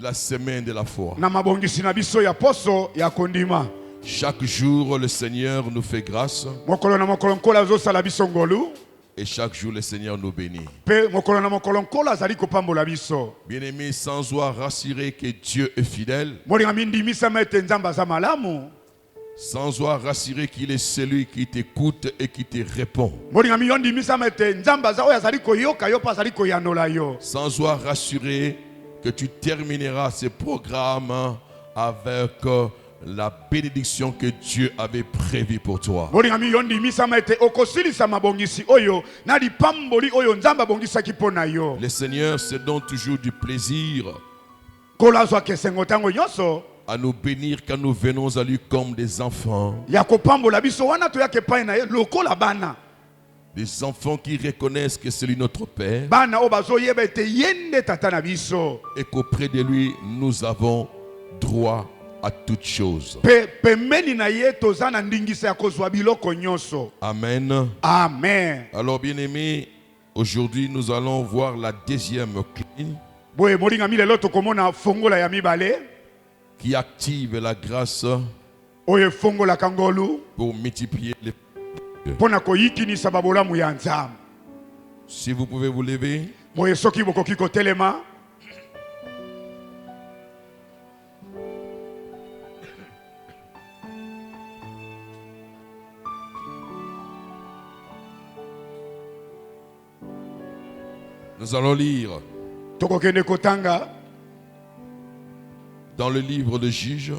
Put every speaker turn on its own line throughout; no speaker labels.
la semaine de la foi.
Na mabongisi na biso ya poso ya kondima.
Chaque jour, le Seigneur nous fait grâce.
Mokolo na mokolo nkola zo sala biso ngolu.
Et chaque jour, le Seigneur nous bénit.
Pe mokolo na mokolo nkola zali kopambola biso.
Bien-aimés, sans doit rassurer que Dieu est fidèle.
Molinga mindimisa mete nzamba za malamu.
Sans doit rassurer qu'il est celui qui t'écoute et qui te répond.
Molinga mindimisa mete nzamba za oya zali koyoka yo pa zali koyanola yo.
Sans doit rassurer que tu termineras ce programme avec la bénédiction que Dieu avait prévue pour toi.
Molinga mindimisa mete okosilisa mabongisi oyo na lipamboli oyo nzamba bongisa kipona yo.
Le Seigneur se donne toujours du plaisir
Kola zo kesengo tango nyoso.
À nous bénir quand nous venons à lui comme des enfants.
Ya kopambola biso wana to ya kepai na ye lokola bana.
Des enfants qui reconnaissent que c'est lui notre Père.
Bana obazo yeba ete yende tata na biso.
Et qu'auprès de lui, nous avons droit à toutes choses.
Pembeni na ye tozana ndingisa ya kozwa biloko nyonso.
Amen.
Amen.
Alors bien-aimés, aujourd'hui nous allons voir la deuxième clé.
Boye molinga milelo tokomona fongola ya mibale.
Qui active la grâce
oye fongola kangolu
pour multiplier les.
Pona koyikinisa babolamu ya nzambe.
Si vous pouvez vous lever.
Boye soki bokoki kotelema.
Nous allons lire
tokokende kotanga
dans le livre de Juges,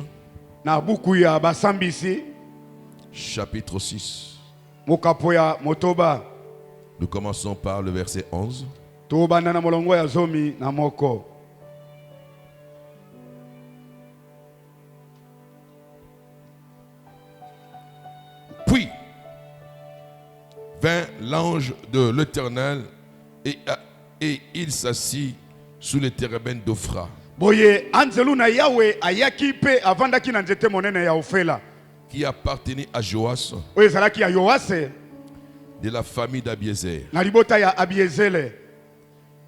na buku ya basambisi
chapitre 6.
mokapo ya motoba.
Nous commençons par le verset 11.
Tobanda na molongo ya zomi na moko.
Puis vint l'ange de l'Éternel et il s'assit sous les térébènes d'Ophra.
Boye anzelu na Yahweh ayaki pe avandaki na nzete monene ya Ofela.
Qui appartenait à Joas.
Oye zalaki ya Yoase.
De la famille d'Abiézer.
Na libota ya Abiezele.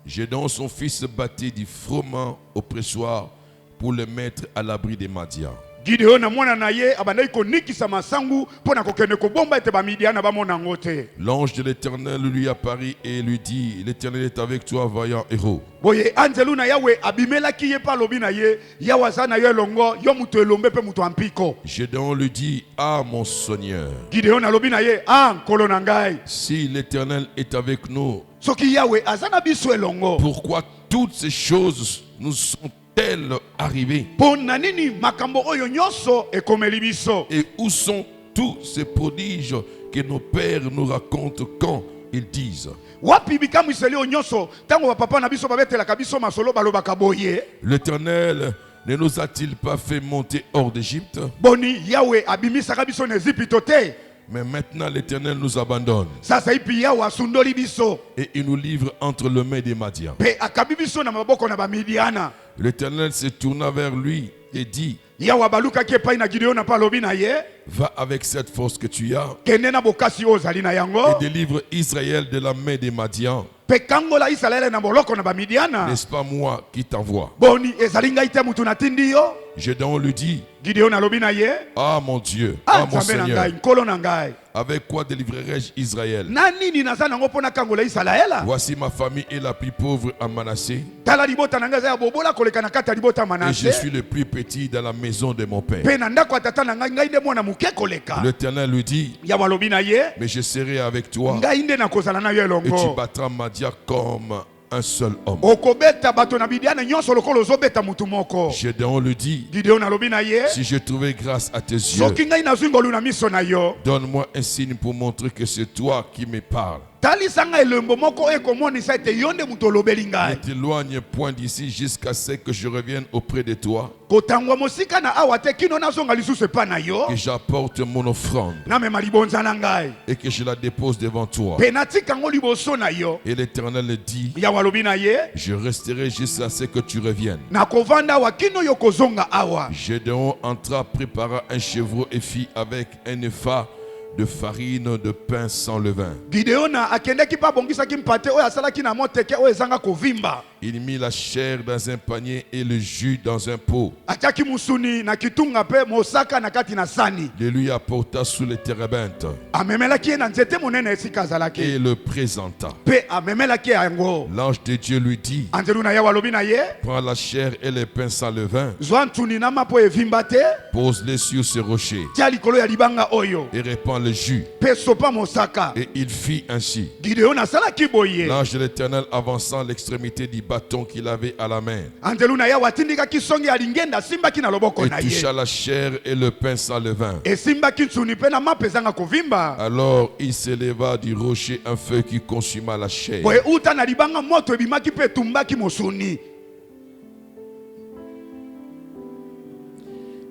Gédéon son fils battit du froment au pressoir pour le mettre à l'abri des Madians.
Gideon na mwana na ye abandai konikisa masangu pona kokende kobomba ete bamidiana bamona ngote.
L'ange de l'Éternel lui apparut et lui dit, l'Éternel est avec toi, vaillant héros.
Boye anzelu na Yahweh abimelaki ye pa lobi na ye yawaza na ye longo yo mutu elombe pe mutu ampiko.
Gédéon lui dit, ah mon Seigneur.
Gideon na lobi na ye nkolo na ngai.
Si l'Éternel est avec nous,
soki Yahweh azana biso elongo.
Pourquoi toutes ces choses nous sont-elles arrivées?
Pona nini makambo oyo nyonso ekomeli biso?
Et où sont tous ces prodiges que nos pères nous racontent quand ils disent?
Wapi bikamwiseli nyonso tango papa na biso babetela biso masolo balobaka boye?
L'Éternel ne nous a-t-il pas fait monter hors d'Égypte?
Boni Yahweh abimisaka biso na Égypte te.
Mais maintenant l'Éternel nous abandonne.
Sasa ipi Yahweh asundoli biso.
Et il nous livre entre les mains des Madians.
Pe akabi biso na maboko na bamidiana.
L'Éternel se tourna vers lui et dit,
Yahweh balukaki epai na Gideon na pa lobi na ye.
va avec cette force que tu as
Kende na bokasi ozali na yango.
et délivre Israël de la main des Madians.
Pe kangola Israël na boloko na bamidiana.
N'est-ce pas moi qui t'envoie?
Boni ezali ngai te mutu na tindi yo.
Gédéon lui dit,
Gideon na lobi na ye.
ah mon Dieu, ah mon
Nzambe na
Seigneur,
ngai nkolo na ngai.
avec quoi délivrerai-je Israël?
Na nini naza nango pona kangola Israël?
Voici ma famille est la plus pauvre à Manassé
Tala libota na ngai za ya bobola koleka na kata libota
et je
Manase.
suis le plus petit dans la maison de mon père.
Pe na ndako atata na ngai ngai nde mwana muke koleka.
L'Éternel lui dit,
Yahweh lobi na ye.
mais je serai avec toi
Ngai nde na kozala na yo
et tu
elongo.
battras Madia comme un seul homme.
Okobeta bato na bidiana nyonso lokolo ozobeta mutu moko.
Gédéon lui dit,
Gideon alobi na ye.
si je trouvais grâce à tes yeux,
Soki ngai nazwi ngolu na miso na yo.
donne-moi un signe pour montrer que c'est toi qui me parles.
Talisanga elembo moko ekomonisa ete yo nde mutu olobeli
Ne
ngai.
t'éloigne point d'ici jusqu'à ce que je revienne auprès de toi,
Kotangwa mosika na awa te kino nazonga lisusu epa na yo.
que j'apporte mon offrande
Namema libonza na ngai.
et que je la dépose devant toi.
Pe natika ngo liboso na yo.
Et l'Éternel dit,
Yahweh alobi na ye.
je resterai jusqu'à ce que tu reviennes.
Nakovanda awa kino yo kozonga awa.
Gédéon entra, prépara un chevreau et fit avec un épha de farine de pain sans levain.
Gideon akendeki pa bongisa ki mpate oyo asalaki na moteke oyo ezanga kovimba.
Il mit la chair dans un panier et le jus dans un pot.
Atiaki musuni na kitunga pe mosaka na kati na sani.
Le lui apporta sous les térébintes
Amemelaki ye na nzete monene esika azalaki.
et le présenta.
Pe amemelaki yango.
L'ange de Dieu lui dit,
Anzelu na yawa lobi na ye.
prends la chair et les pains sans levain,
Zwa ntuni na mapo evimba te.
pose-les sur ce rocher
Tia likolo ya libanga oyo.
et répands le jus.
Pe sopa mosaka.
Et il fit ainsi.
Gideon asalaki boye.
L'ange de l'Éternel avançant l'extrémité du bâton qu'il avait à la main
Anzelu na yawa tindikaki songi ya lingenda simbaki na loboko
et
na ye.
toucha la chair et le pain sans levain.
Esimbaki ntuni pe na mapo ezanga kovimba.
Alors il s'éleva du rocher un feu qui consuma la chair.
Boye uta na libanga moto ebimaki pe tumbaki mosuni.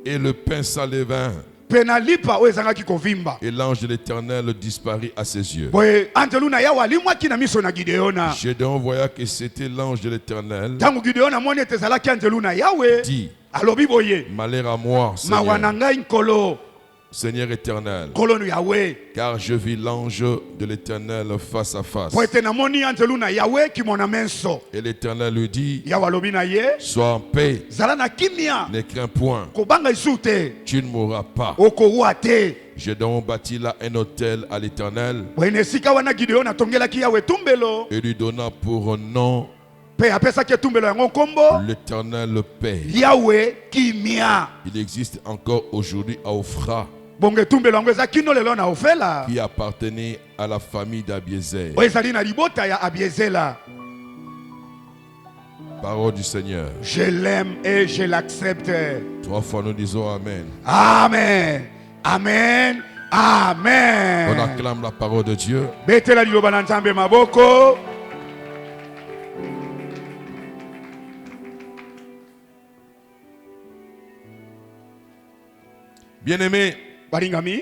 Et le pain sans levain.
Pe na lipa oyo ezangaki kovimba.
Et l'ange de l'Éternel disparut à ses yeux.
Boye Anzelu na yawa alimwaki na miso na Gideona.
Gédéon voya que c'était l'ange de l'Éternel.
Tangu Gideon amoni ete ezalaki Anzelu na yawe.
Dit,
Alobi boye.
malheur à moi,
Mawa na
Seigneur,
ngai nkolo.
Seigneur éternel,
Nkolo nu yawe.
car je vis l'ange de l'Éternel face à face.
Po ete namoni Anzelu na yawe kimona menso.
Et l'Éternel lui dit,
Yawa alobi na ye.
sois en paix,
Zala na kimia.
ne crains point,
Kobanga isu te.
tu ne mourras pas.
Okowa te.
Gédéon bâtit là un autel à l'Éternel
Boye na esika wana Gideon atongelaki yawe tumbelo.
et lui donna pour nom
Pe apesaki etumbelo yango nkombo.
l'Éternel Paix.
Yawe kimia.
Il existe encore aujourd'hui à Ophra,
Bonge etumbelo yango eza kino lelo na ofela.
qui appartenait à la famille d'Abiézer.
Oyo ezali na libota ya Abiezela.
Parole du Seigneur.
Je l'aime et je l'accepte.
3 fois nous disons Amen.
Amen. Amen.
On
Amen.
acclame la parole de Dieu.
Betela liloba na Nzambe maboko.
Bien-aimés,
Balingami,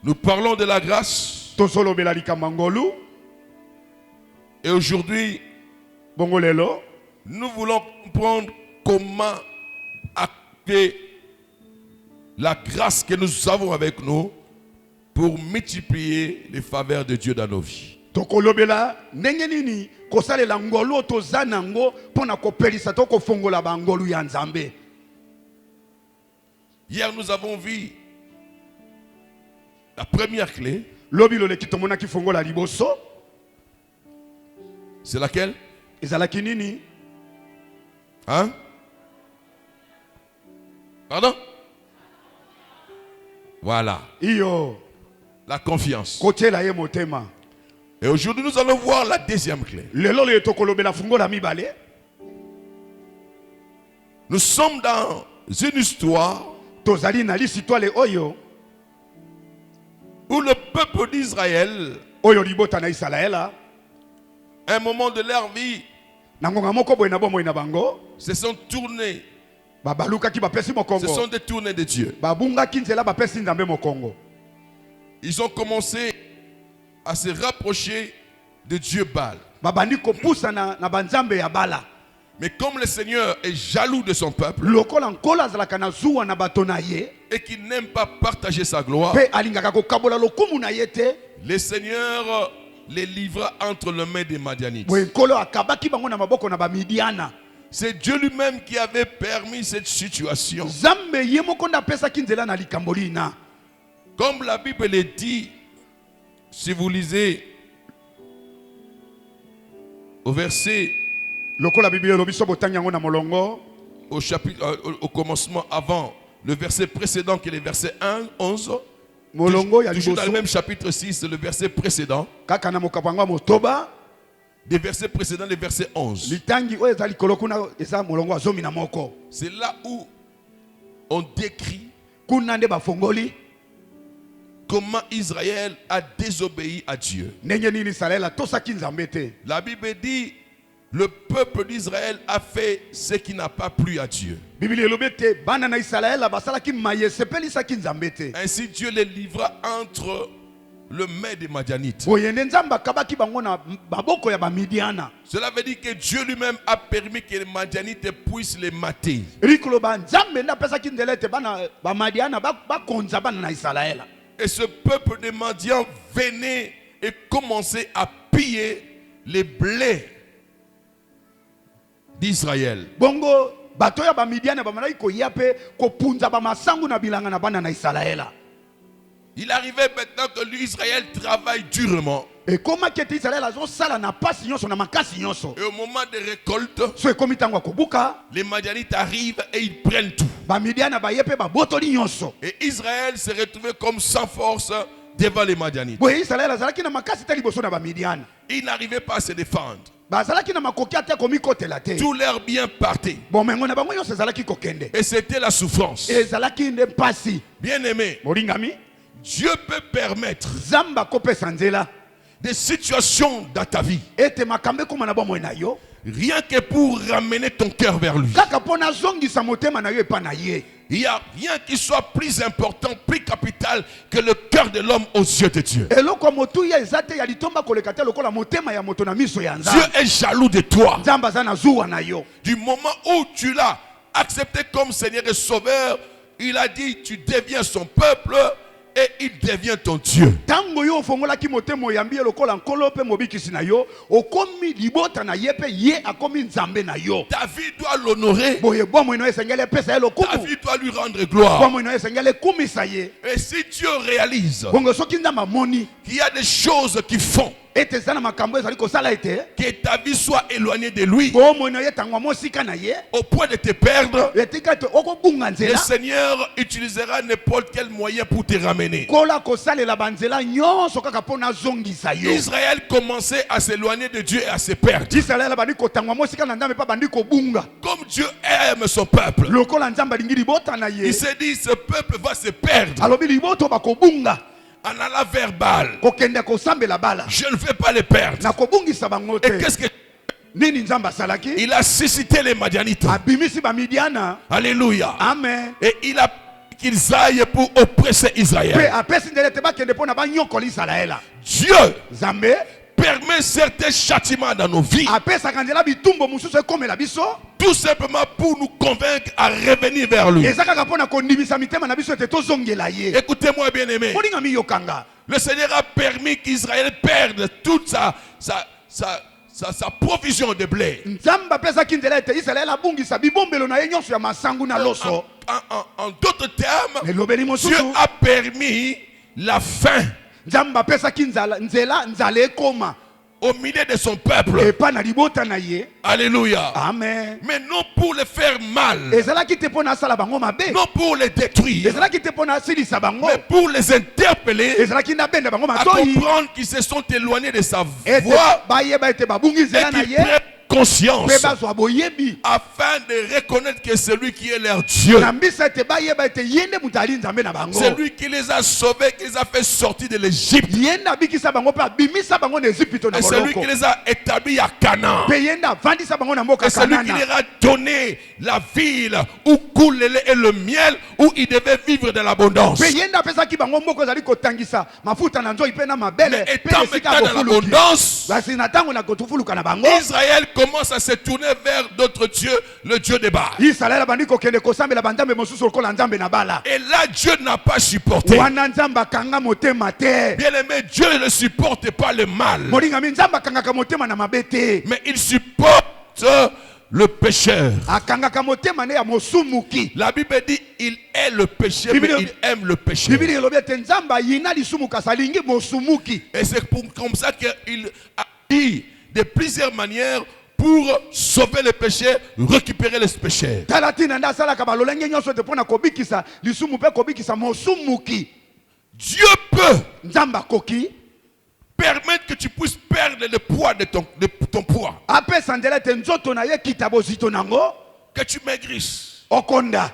nous parlons de la grâce.
tosolobela likambo ngolu.
Et aujourd'hui,
Bongo lelo,
nous voulons comprendre comment acter la grâce que nous avons avec nous pour multiplier les faveurs de Dieu dans nos vies.
tokolobela ndenge nini kosalela ngolu toza nango mpona kopelisa to kofongola bangolu ya Nzambe.
Hier, nous avons vu la première clé.
Lobi loleki tomonaki fongola liboso.
C'est laquelle?
Ezalaki nini?
Hein? Pardon? Voilà,
Iyo
la confiance.
kotiela ye motema.
Et aujourd'hui, nous allons voir la deuxième clé.
Lelo le tokolobela fongola mibale.
Nous sommes dans une histoire
Tozali na lisitwale oyo
où le peuple d'Israël,
oyo libota na Israela
à un moment de leur vie,
na ngonga moko boye na bomoi na bango
se sont tournés,
babalukaki bapesi
se
mokongo
sont détournés de Dieu.
babungaki nzela bapesi Nzambe mokongo.
Ils ont commencé à se rapprocher de Dieu Baal.
Babandi kopusa na banzambe ya bala.
Mais comme le Seigneur est jaloux de son peuple
Lokola nkola azalaka na zuwa na bato na ye
et qu'il n'aime pas partager sa gloire,
pe alingaka kokabola lokumu na ye te,
le Seigneur les livra entre les mains des Madianites.
boye nkolo akabaki bango na maboko na bamidiana.
C'est Dieu lui-même qui avait permis cette situation.
Nzambe ye moko nde apesaki nzela na likambo lina.
Comme la Bible le dit, si vous lisez au verset,
Lokola Biblia elobi so botangi yango na molongo
au chapitre, au commencement avant, le verset précédent qui est le verset 1, 11,
molongo ya
toujours dans le
liboso
même chapitre 6, le verset précédent,
kaka na mokapango ya motoba
des versets précédents, le verset 11.
litangi oyo eza likolo kuna eza molongo ya zomi na moko.
C'est là où on décrit
Kuna nde bafongoli
comment Israël a désobéi à Dieu.
ndenge nini Israela tosaki Nzambe te.
La Bible dit, le peuple d'Israël a fait ce qui n'a pas plu à Dieu.
Biblia elobi te bana na Israela basalaki maye sepelisaki Nzambe te.
Ainsi Dieu les livra entre le main des Madianites.
Boye nde Nzambe akabaki bango na maboko ya bamidiana.
Cela veut dire que Dieu lui-même a permis que les Madianites puissent les mater.
Rikolo ba Nzambe nde apesaki nzela ete bana bamadiana bakonza bana na Israela.
Et ce peuple de Madian venait et commençait à piller les blés d'Israël.
Bongo bato ya bamidiana bamalaki koya pe kopunza bamasangu na bilanga na bana na Israela.
Il arrivait maintenant que l'Israël travaille durement.
Et comment que Israël azo sala na pasi nyonso na makasi nyonso.
Et au moment de récolte,
So ekomi tango kobuka,
les Madianites arrivent et ils prennent tout.
bamidiana baye pe babotoli nyonso.
Et Israël s'est retrouvé comme sans force devant les Madianites.
Boye Israël azalaki na makasi te liboso na bamidiana.
Ils n'arrivaient pas à se défendre.
Bazalaki na makoki ate komi kotela te.
Tous leurs biens partaient.
Bon mengo na bango nyonso ezalaki kokende.
Et c'était la souffrance.
Ezalaki nde pasi.
Bien-aimé,
Molingami,
Dieu peut permettre
Zamba kopesa nzela
des situations dans ta vie,
ete makambe koma na bomo na yo.
rien que pour ramener ton cœur vers lui.
Kaka pona zongisa motema na yo epa na ye.
Il n'y a rien qui soit plus important, plus capital que le cœur de l'homme aux yeux de Dieu.
Eloko motu ya ezate ya litomba koleka te lokola motema ya moto na miso ya
Dieu
Nzambe.
est jaloux de toi.
Nzambe aza na zuwa na yo.
Du moment où tu l'as accepté comme Seigneur et Sauveur, il a dit tu deviens son peuple et il devient ton Dieu.
Tango yo ofongolaki motema oyambi lokola nkolo pe mobikisi na yo, okomi libota na ye pe ye akomi Nzambe na yo.
Ta vie doit l'honorer.
Boye bomo ino esengele pesa ye
Ta
lokumu.
vie doit lui rendre gloire.
Bomo ino esengele kumisa ye.
Et si Dieu réalise
Bongo soki Nzambe amoni
qu'il y a des choses qui font
ete zana makambo ezali kosala ete
que ta vie soit éloignée de lui
bomo ino ye tango mosika na ye
au point de te perdre,
etika ete okobunga
le
nzela
Seigneur utilisera n'importe quel moyen pour te ramener.
kola kosalela banzela nyonso kaka mpona azongisa yo.
Israël commençait à s'éloigner de Dieu et à se perdre.
Israel bandi kotangwa mosika na Nzambe pa bandi kobunga.
Comme Dieu aime son peuple,
Lokola Nzambe alingi libota na ye.
il s'est dit ce peuple va se perdre
Alobi liboto bakobunga.
en allant vers Baal.
Kokende kosambela bala.
Je ne vais pas les perdre.
Na kobungisa bango te.
Et qu'est-ce que
Nini Nzambe asalaki?
il a suscité les Madianites?
Abimisi ba Midiana.
Alléluia.
Amen.
Et il a qu'ils aillent pour oppresser
Pe
Israël.
apesi ndele te bakende pona banyokoli Israela.
Dieu
Nzambe
permet certains châtiments dans nos vies,
apesa kanzela bitumbo mususu ekomela biso.
tout simplement pour nous convaincre à revenir vers lui.
Eza kaka pona kondimisa mitema na biso ete tozongela ye.
Écoutez-moi bien aimé,
Moninga miyokanga.
le Seigneur a permis qu'Israël perde toute sa provision de blé.
Nzambe apesaki nzela ete Israel abungisa bibombelo na ye nyonso ya masangu na loso.
En d'autres termes,
Elobeli
Dieu
mosusu.
a permis la faim
Nzambe apesaki nzela ekoma
au milieu de son peuple.
epa na libota na ye.
Alléluia.
Amen.
Mais non pour les faire mal,
Ezalaki te mpona asala bango mabe.
non pour les détruire,
Ezalaki te mpona asilisa bango.
mais pour les interpeller,
Ezalaki na benda bango
à
matoi.
comprendre qu'ils se sont éloignés de sa
Ete
voix
bayeba ete babungi
et
nzela na
qu'ils
ye.
prennent conscience
Pe bazwa boyebi.
afin de reconnaître que c'est lui qui est leur Dieu.
Na mbisa ete bayeba ete ye nde moto ali Nzambe na bango.
C'est lui qui les a sauvés, qui les a fait sortir de l'Égypte.
Ye nde abikisa bango mpe abimisa bango na Ezipito na
Et c'est lui
boloko.
qui les a établis à Canaan.
Pe ye nde avandisa bango na mboka
Et c'est lui qui
Kanana.
leur a donné la ville où coule le lait et le miel, où ils devaient vivre de l'abondance.
Pe ye nde apesaki bango mboka ezali kotangisa mafuta na nzoi mpe na mabele.
Mais
Pe
étant
esika
maintenant dans
kofuluki.
l'abondance,
Basi na ntango na kotufuluka na bango.
Israël commence à se tourner vers d'autres dieux, le Dieu de Baal.
Israel abandi kokende kosambela banzambe mosusu lokola nzambe na bala.
Et là, Dieu n'a pas supporté.
Wana nzambe akanga motema te.
Bien aimé, Dieu ne supporte pas le mal,
Molingami nzambe akangaka motema na mabe te.
mais il supporte le pécheur.
Akangaka motema ne ya mosumuki.
La Bible dit il est le péché, mais il aime le péché.
Bibili elobi ete nzambe ayina lisumu kasi alingi mosumuki.
Et c'est comme ça qu'il a dit de plusieurs manières pour sauver les péchés, récupérer les péchés.
Tala tina nde asalaka balolenge nyonso te mpona kobikisa lisumu mpe kobikisa mosumuki.
Dieu peut
Nzambe akoki
permettre que tu puisses perdre le poids de ton poids,
apesa nzela ete nzoto na ye kita bozito nango
que tu maigrisses,
okonda.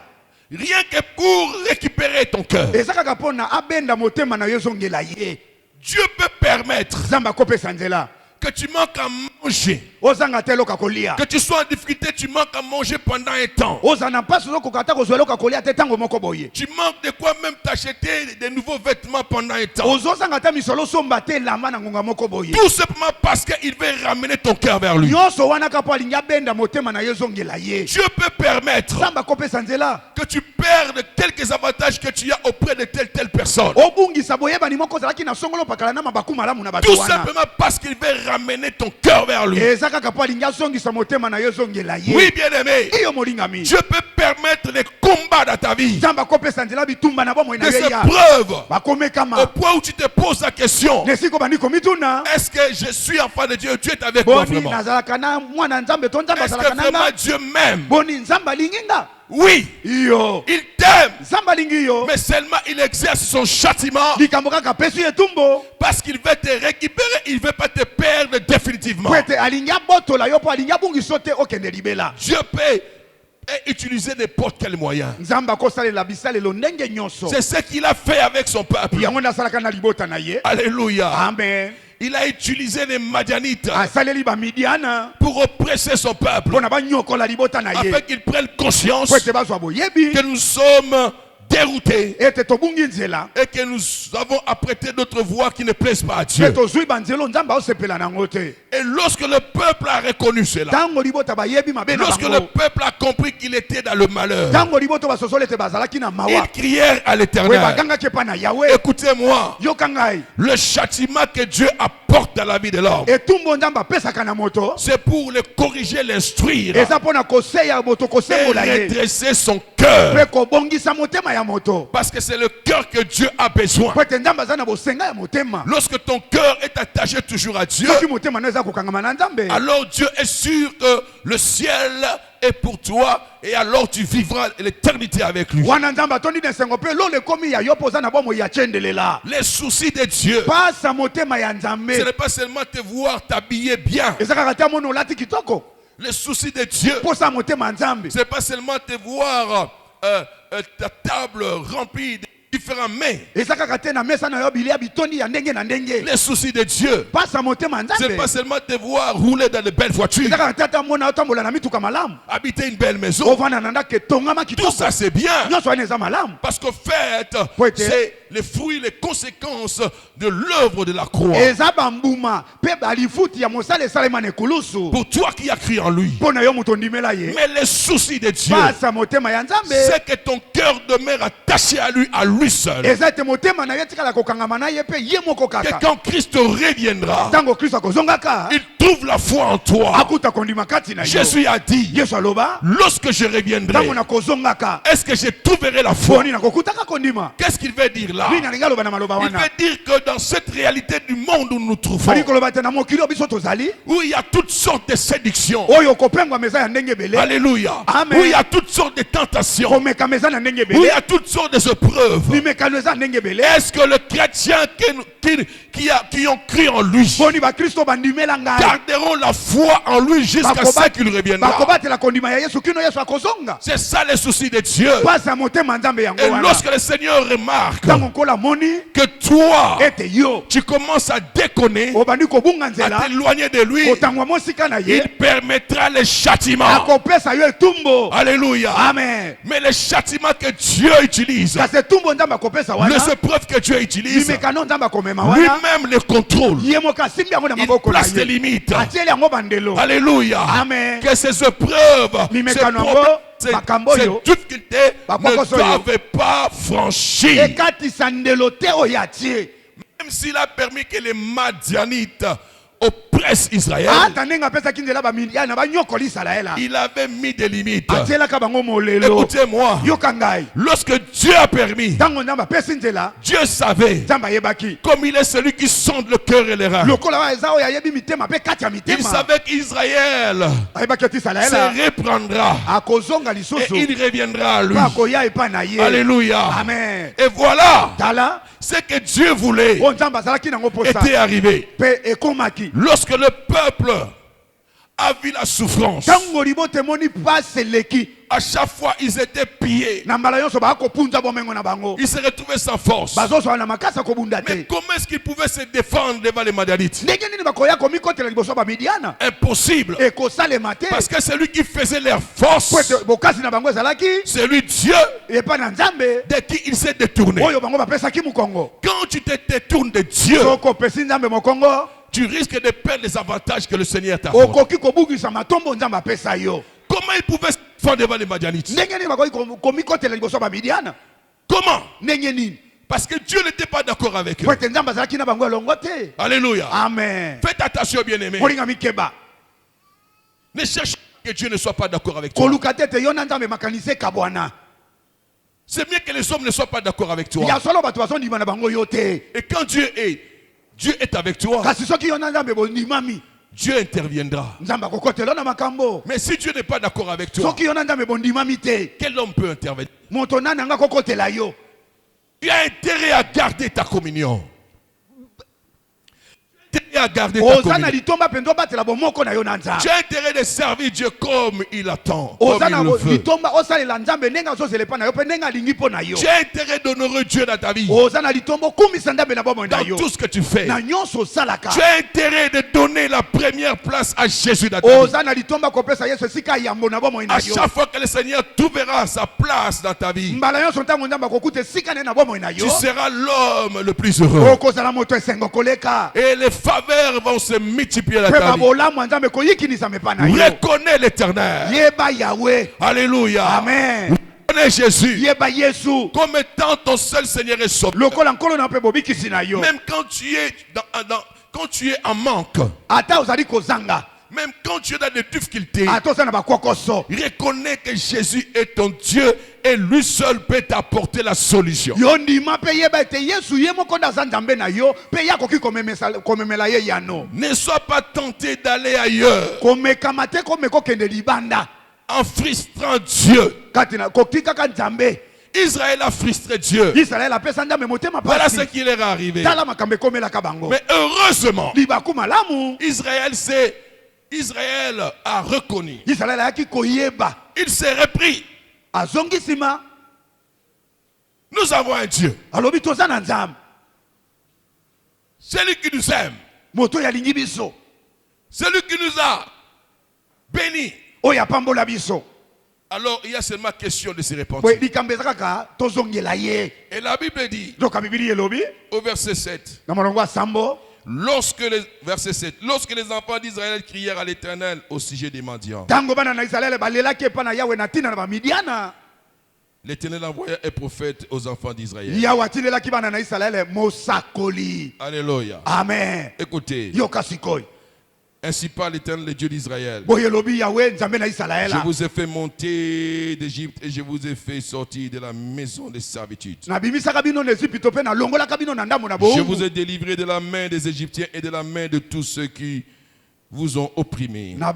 rien que pour récupérer ton cœur.
Eza kaka mpona abenda motema na yo ezongela ye.
Dieu peut permettre
Nzambe akopesa nzela
que tu manques à manger,
ozanga te eloka kolia.
que tu sois en difficulté, tu manques à manger pendant un temps.
Oza na mpasi ozokoka ata kozwa eloka kolia te ntango moko boye.
Tu manques de quoi même s'acheter des nouveaux vêtements pendant un temps.
ozosanga ta misolo somba te elamba na ngonga moko boye.
Tout simplement parce qu'il veut ramener ton cœur vers lui.
nyonso wana kapo alingi abenda motema na ye ezongela ye.
Dieu peut permettre
nzambe akopesa nzela
que tu perdes quelques avantages que tu as auprès de telle personne.
obungisa boyebani moko ozalaki na songolo pakala na mabaku malamu na bato
Tout
wana.
simplement parce qu'il veut ramener ton cœur vers lui.
eza kaka po alingi azongisa motema na ye ezongela ye.
Oui, bien-aimé.
iyo molingami
Dieu peut permettre des combats dans ta vie,
nzambe akopesa nzela bitumba na bomoi na
des
ye ya
épreuves, au
bakomekama
point où tu te poses la question:
nesiko bandi komituna
est-ce que je suis enfant de Dieu? Dieu est avec moi
boni
vraiment?
nazalaka na mwana nzambe to nzambe
Est-ce
azalaka
que
na
vraiment
nga
Dieu m'aime?
boni nzambe alingi nga
Oui,
iyo
il t'aime,
nzambe alingi yo
mais seulement il exerce son châtiment
likambo kaka apesi ye etumbo
parce qu'il veut te récupérer, il ne veut pas te perdre définitivement.
po ete alingi abotola yo mpo alingi abungiso te okende libela.
Dieu peut utiliser n'importe quel moyen.
nzambe akosalela bisalelo ndenge nyonso
C'est ce qu'il a fait avec son peuple.
yango nde asalaka na libota na ye.
Alléluia.
amen.
Il a utilisé les Madianites
asaleli bamidiana
pour oppresser son peuple,
mpo na banyokola libota na ye
afin qu'ils prennent conscience
po ete bazwa boyebi
que nous sommes déroutés
ete tobungi nzela
et que nous avons apprêté d'autres voies qui ne plaisent pas à
mpe
Dieu.
tozwi banzelo nzambe aosepela nango te.
Et lorsque le peuple a reconnu cela,
ntango libota bayebi mabe na
lorsque le
bango
peuple a compris qu'il était dans le malheur,
ntango libota basosoli ete bazalaki na
ils
mawa
crièrent à
we
l'Éternel:
bagangaki epa na yawe
écoutez-moi,
yoka ngai
le châtiment que Dieu apporte dans la vie de l'homme,
etumbu nzambe apesaka na moto
c'est pour le corriger, l'instruire
eza mpo na koseya moto
et
kosembola ye
redresser son cœur.
mpe kobongisa motema ya moto
Parce que c'est le cœur que Dieu a besoin.
po ete nzambe aza na bosenga ya motema.
Lorsque ton cœur est attaché toujours à Dieu,
soki motema no eza kokangama na nzambe
alors Dieu est sûr que le ciel est pour toi et alors tu vivras l'éternité avec lui.
wana nzambe atondi na esengo mpe lolo ekomi ya yo mpo oza na bomoi ya tyendelela.
Les soucis de Dieu,
pasa motema ya
ce
nzambe
n'est pas seulement te voir t'habiller bien.
eza kaka te amoni olati kitoko.
Les soucis de Dieu,
posa motema ya nzambe
ce n'est pas seulement te voir ta table remplie de différents mets.
eza kaka te na mesa na yo bilia bitondi ya ndenge na ndenge.
Les soucis de Dieu,
pasa motema ya
ce n'est pas
nzambe
seulement te voir rouler dans de belles voitures,
eza kaka te ata mona otambola na mituka malamu
habiter une belle maison.
ovanda na ndako etongama
Tout
kitoko.
ça c'est bien.
nyonso wana eza malamu
Parce qu'en fait,
Ouais,
c'est les fruits, les conséquences de l'œuvre de la croix.
eza bambuma mpe balifuti ya mosala esalema na ekulusu
Pour toi qui as cru en lui.
mpo na yo moto ondimela ye.
Mais les soucis de Dieu,
pasa motema ya nzambe
c'est que ton cœur demeure attaché à lui seul.
eza ete motema na ye etikala kokangama na ye mpe ye moko
Que
kaka.
quand Christ reviendra,
ntango kristo akozongaka
il trouve la foi en toi.
akuta kondima kati na yo.
Jésus a dit,
yesu aloba
lorsque je reviendrai,
ntango nakozongaka
est-ce que je trouverai la foi?
boni nakokutaka kondima.
Qu'est-ce qu'il veut dire là?
nini alingi aloba na maloba
Il
wana
veut dire que dans cette réalité du monde où nous nous trouvons,
ali koloba ete na mokili oyo biso tozali
où il y a toutes sortes de séductions,
oyo kopengwama eza ya ndenge ebele
alléluia,
Amen.
où il y a toutes sortes de tentations,
komekama eza na ndenge
où il y
ebele
a toutes sortes d'épreuves.
mimekano eza na ndenge ebele
Est-ce que le chrétien qui ont cru en lui
boni bakristo bandimela ngai
garderont la foi en lui jusqu'à ce qu'il reviendra?
bakobatela kondima ya yesu kino yesu akozonga.
C'est ça les soucis de Dieu.
pasa motema nzambe yango
Et
wana
lorsque le Seigneur remarque
ntango nkola moni
que toi,
ete yo
tu commences à déconner,
obandi kobunga
à
nzela
t'éloigner de lui,
kotangwa mosika na ye
il permettra les châtiments.
akopesa yo etumbo.
Alléluia.
amen.
Mais les châtiments que Dieu utilise,
kasi etumbo nzambe akopesa wana
les épreuves que Dieu utilise,
mimekano nzambe akomema wana
lui-même les contrôle.
ye moko asimbi yango na
Il
maboko na
place des
ye
limites.
atieli yango bandelo.
Alléluia.
Amen.
Que ces épreuves, ces
Mimekano
problèmes,
yango,
ces
makambo yo,
difficultés
bakokoso
ne
yo,
doivent pas franchir.
ekatisa ndelo te oyo atie.
Même s'il a permis que les Madianites oppressent Israël,
ata ndenge apesaki nzela bamidiani na banyokola isalaela
il avait mis des limites.
atielaka bango molelo.
Écoutez-moi,
yoka ngai
lorsque Dieu a permis,
ntango nzambe apesi nzela
Dieu savait,
nzambe ayebaki
comme il est celui qui sonde le cœur et les reins,
lokola wa eza oyo ayebi mitema mpe kati ya
il
mitema
savait qu'Israël
ayebaki eti
se
isalaela
reprendra
akozonga
et
lisusu
il reviendra à lui.
mpo akoya epai na ye.
Alléluia.
amen.
Et voilà,
tala
ce que Dieu voulait
oyo nzambe azalaki nango mposa
était arrivé.
mpe ekomaki
Lorsque le peuple a vu la souffrance,
ntango libota emoni pasi eleki
À chaque fois, ils étaient pillés.
Na mbala nyonso bakopunza bomengo na bango.
Ils se retrouvaient sans force.
Bazozwa na makasa kobunda
Mais
te.
comment est-ce qu'ils pouvaient se défendre devant les Madianites?
Ndenge nini bakoya komikotela liboso ba Midiana?
Impossible.
Ekosalema te.
Parce que celui qui faisait leur force,
Kwete bokasi na bango ezalaki
c'est lui Dieu
epa na Nzambe
de qui il s'est détourné.
oyo bango bapesaki mukongo.
Quand tu te détournes de Dieu,
Soko opesi Nzambe mokongo,
tu risques de perdre les avantages que le Seigneur t'a fait.
okoki kobungisa matombo Nzambe apesa yo.
Comment ils pouvaient se défendre devant les Madianites?
Ndenge nini bakoki komikotela liboso ba Midiana?
Comment?
Ndenge nini?
Parce que Dieu n'était pas d'accord avec eux.
Kwete Nzambe azalaki na bango elongo te.
Alléluia.
Amen.
Faites attention, bien-aimés.
Molinga mikeba.
Ne cherche pas que Dieu ne soit pas d'accord avec toi.
Koluka te yo na Nzambe makanise kabwana.
C'est mieux que les hommes ne soient pas d'accord avec toi.
Ya solo bato bazondima na bango yo te.
Et quand Dieu est avec toi,
Kasi soki yo na Nzambe bondimami,
Dieu interviendra.
Nzambe akokotela na makambo.
Mais si Dieu n'est pas d'accord avec toi,
Soki yo na Nzambe bondimami te,
quel homme peut intervenir?
moto nani anga kokotela yo?
Tu as intérêt à garder ta communion. Tu as intérêt à garder ta
Ozana
communion.
litomba pendo batela bomoko na yo na Nzambe.
Tu as intérêt de servir Dieu comme il attend, comme
Ozana
il le veut.
litomba osalela Nzambe nenga zozele pa na yo pe nenga lingi po na yo.
Tu as intérêt d'honorer Dieu dans ta vie,
Ozana litombo kumisa Nzambe na bomo na
dans
yo.
tout ce que tu fais.
Na nyonso salaka.
Tu as intérêt de donner la première place à Jésus dans ta vie.
Ozana litomba kopesa Yesu sika yambo na bomo na
À
yo.
chaque fois que le Seigneur trouvera sa place dans ta vie,
Mbala nyonso ntango Nzambe akokute sika na bomo na yo.
tu seras l'homme le plus heureux.
Okozala moto esengo koleka.
Et les faveurs vont se multiplier dans
Pe
ta vie.
babolamu Nzambe koyikinisa mepa na yo.
Reconnais l'Éternel.
Yeba Yahweh.
Alléluia.
Amen.
Reconnais Jésus
Yeba Yesu.
comme étant ton seul Seigneur et Sauveur.
Lokola nkolo na pe bobikisi na yo.
Même quand tu es quand tu es en manque,
Ata ozali kozanga.
même quand tu es dans des difficultés,
Ata ozali na bakokoso.
reconnais que Jésus est ton Dieu et lui seul peut t'apporter la solution.
Yo ndima pe yeba ete Yesu ye moko ndaza Nzambe na yo pe ya koki komemela ye yano.
Ne sois pas tenté d'aller ailleurs
Komekama te komeko kende libanda.
en frustrant Dieu.
Kati na koki kaka Nzambe.
Israël a frustré Dieu.
Israël apesa Nzambe motema
Voilà
pasi.
ce qui leur est arrivé.
Tala makambe komelaka bango.
Mais heureusement,
Libaku malamu.
Israël a reconnu.
Israël ayaki koyeba.
Il s'est repris.
Azongisima.
Nous avons un Dieu.
Alobi toza na Nzambe.
Celui qui nous aime.
Moto ya lingi biso.
Celui qui nous a bénis.
Oya pambola biso.
Alors il y a seulement question de se
We
repentir.
likambe kaka tozongela ye.
Et la Bible dit
Doka bibili elobi
au verset 7.
na molongo sambo.
Verset 7. Lorsque les enfants d'Israël crièrent à l'Éternel au sujet des mendiants,
Tango bana na Israël balelaki epa na Yawe na tina na Midiana.
l'Éternel envoya un prophète aux enfants d'Israël.
Yawe atilelaki bana na Israël mosakoli.
Alléluia.
Amen.
Écoutez,
Yoka sikoy.
ainsi parle l'Éternel, le Dieu d'Israël.
Boye lobi Yawe Nzambe na Israël.
Je vous ai fait monter d'Égypte et je vous ai fait sortir de la maison de servitude.
Na bimisaka bino na Égypte pe na longola kabino na ndambo na
Je
bo.
vous ai délivré de la main des Égyptiens et de la main de tous ceux qui vous ont opprimés.
Na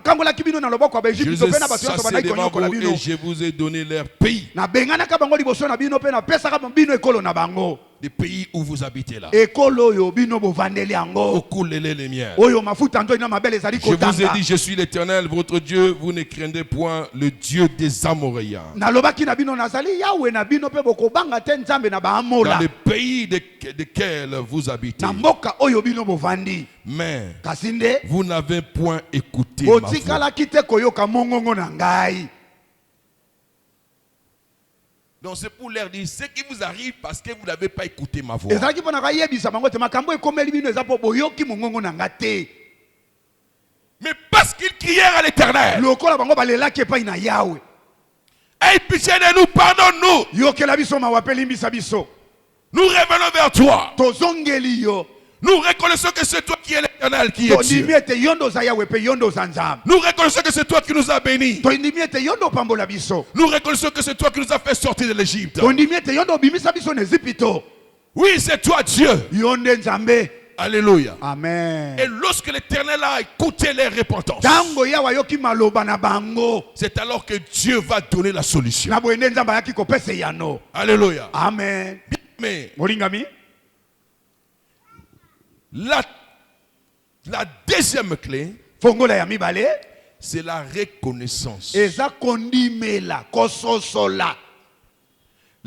kangola kibino na loboko ba
Je
Égypte
les ai
pe na bato
chassés
ba
devant
konyokola
vous
bino.
et je vous ai donné leur pays.
Na bengana ka bango liboso na bino pe na pesaka bino ekolo na bango.
Des pays où vous habitez là.
Ekolo yo bino bovandeli
Au
yango.
coulez les miens.
Oyo mafuta ndo ina mabele ezali
Je vous ai
kotanga.
dit, je suis l'Éternel, votre Dieu, vous ne craignez point le Dieu des Amoréens.
Nalobaki na bino nazali Yawe na bino pe bokobanga te Nzambe na
Dans
baamola.
le pays desquels vous habitez.
Na mboka oyo bino bovandi.
Mais
Kasi nde
vous n'avez point écouté ma voix.
botikalaki te koyoka mongongo na ngai.
Donc c'est pour leur dire ce qui vous arrive parce que vous n'avez pas écouté ma voix.
Ezalaki mpona kayebisa bango te makambo ekomeli bino eza po boyoki mongongo na nga te.
Mais parce qu'ils crièrent à l'Éternel,
Lokola bango balelaki epai na Yawe.
aie pitié de nous, pardonne-nous.
Yokela biso mawa pe limbisa biso.
Nous revenons vers toi.
Tozongeli yo.
Nous reconnaissons que c'est toi qui es l'Éternel, qui est
Tondimi
Dieu.
ete yondo za Yawe pe yondo za Nzambe.
Nous reconnaissons que c'est toi qui nous as bénis.
Tondimi ete yondo pambola biso.
Nous reconnaissons que c'est toi qui nous as fait sortir de l'Égypte.
Tondimi ete yondo bimisa biso na Ezipito.
Oui, c'est toi Dieu.
Yonde Nzambe.
Alléluia.
Amen.
Et lorsque l'Éternel a écouté les repentances,
Tango Yawe yoki maloba na bango.
c'est alors que Dieu va donner la solution.
Na boende Nzambe yaki kopesa yano.
Alléluia.
Amen.
Mais
Molingami.
la deuxième clé,
Fongola ya mibale.
c'est la reconnaissance.
eza kondimela kososola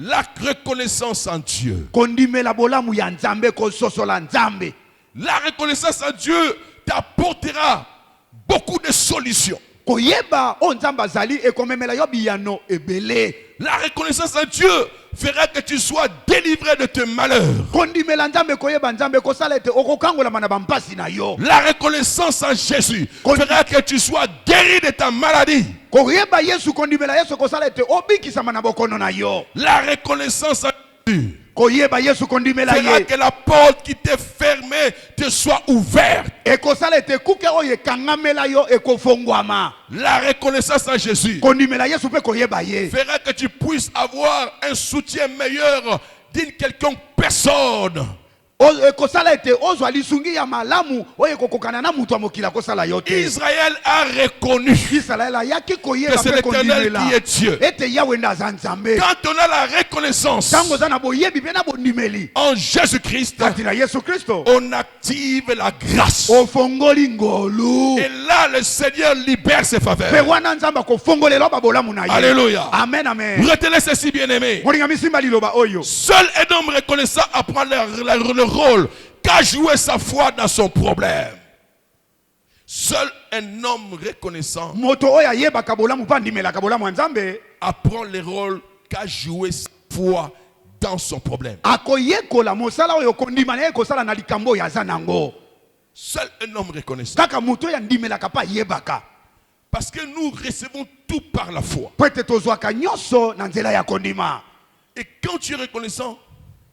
La reconnaissance en Dieu.
kondimela bolamu ya nzambe kososola nzambe.
La reconnaissance en Dieu t'apportera beaucoup de solutions.
Koyeba o nzambe azali ekomemela yo biyano ebele.
La reconnaissance en Dieu fera que tu sois délivré de tes malheurs.
Kondimela nzambe koyeba nzambe kosala ete okokangola na bampasi na yo.
La reconnaissance en Jésus fera que tu sois guéri de ta maladie.
Koyeba Yesu kondimela Yesu kosala ete obikisama na bokono na yo.
La reconnaissance en Jésus
Koyeba Yesu kondimela
fera
ye.
que la porte qui t'est fermée te soit ouverte.
Ekosala ete kuke oyo ekangamela yo ekofongwama.
La reconnaissance en Jésus
Kondimela Yesu pe koyeba ye.
fera que tu puisses avoir un soutien meilleur d'une quelconque personne.
Ekosala ete ozwa lisungi ya malamu oyo ekokokana na mutu amokila kosala yo te.
Israël a reconnu
Israël ayaki koyeba
que c'est
pe
l'Éternel
kondimela
qui est Dieu.
ete Yahweh nda aza nzambe.
Quand on a la reconnaissance
Tango za na boyebi pe na bondimeli
en Jésus-Christ,
kati na Yesu Kristo
on active la grâce.
ofongoli ngolu.
Et là, le Seigneur libère ses
Pe
faveurs.
wana nzamba kofongolela babolamu na ye.
Alléluia.
Amen amen.
Retenez ceci, bien-aimé.
Molinga misimba liloba oyo.
Seul un homme reconnaissant apprend le rôle qu'a joué sa foi dans son problème. Seul un homme reconnaissant
Moto oyo ayebaka bolamu pa ndimelaka bolamu ya nzambe
apprend le rôle qu'a joué sa foi dans son problème.
akoyekola mosala oyo kondima na ye kosala na likambo oyo aza nango.
Seul un homme reconnaissant.
Kaka moto ya ndimelaka pa yebaka.
Parce que nous recevons tout par la foi.
Po ete tozwaka nyonso na nzela ya kondima.
Et quand tu es reconnaissant,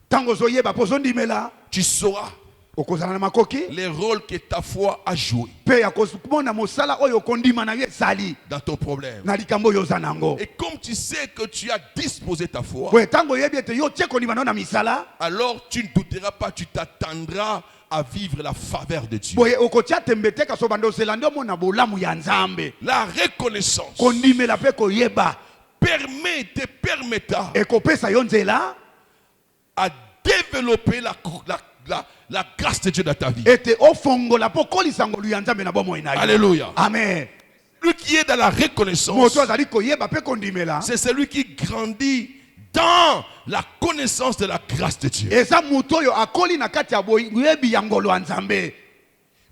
Tango ozoyeba po ozondimela
tu sauras
okozala na makoki
les rôles que ta foi a joué
pe ya komona mosala oyo kondima na yo ezali
dans ton problème.
na likambo oyo oza nango.
Et comme tu sais que tu as disposé ta foi,
Boye tango oyebi ete yo tie kondima no na misala,
alors tu ne douteras pas, tu t'attendras à vivre la faveur de Dieu.
boye okotia tembe te kaso bando ozela nde omona bolamu ya nzambe.
La reconnaissance
Kondimela pe koyeba
te permettra
ekopesa yo nzela
à développer la grâce de Dieu dans ta vie.
ete ofongola po kolisa ngolu ya nzambe na bomoi na yo.
Alléluia.
Amen.
Celui qui est dans la reconnaissance,
Moto azali koyeba pe kondimela
c'est celui qui grandit dans la connaissance de la grâce de Dieu.
eza moto oyo akoli na kati ya boyebi ya ngolu ya nzambe.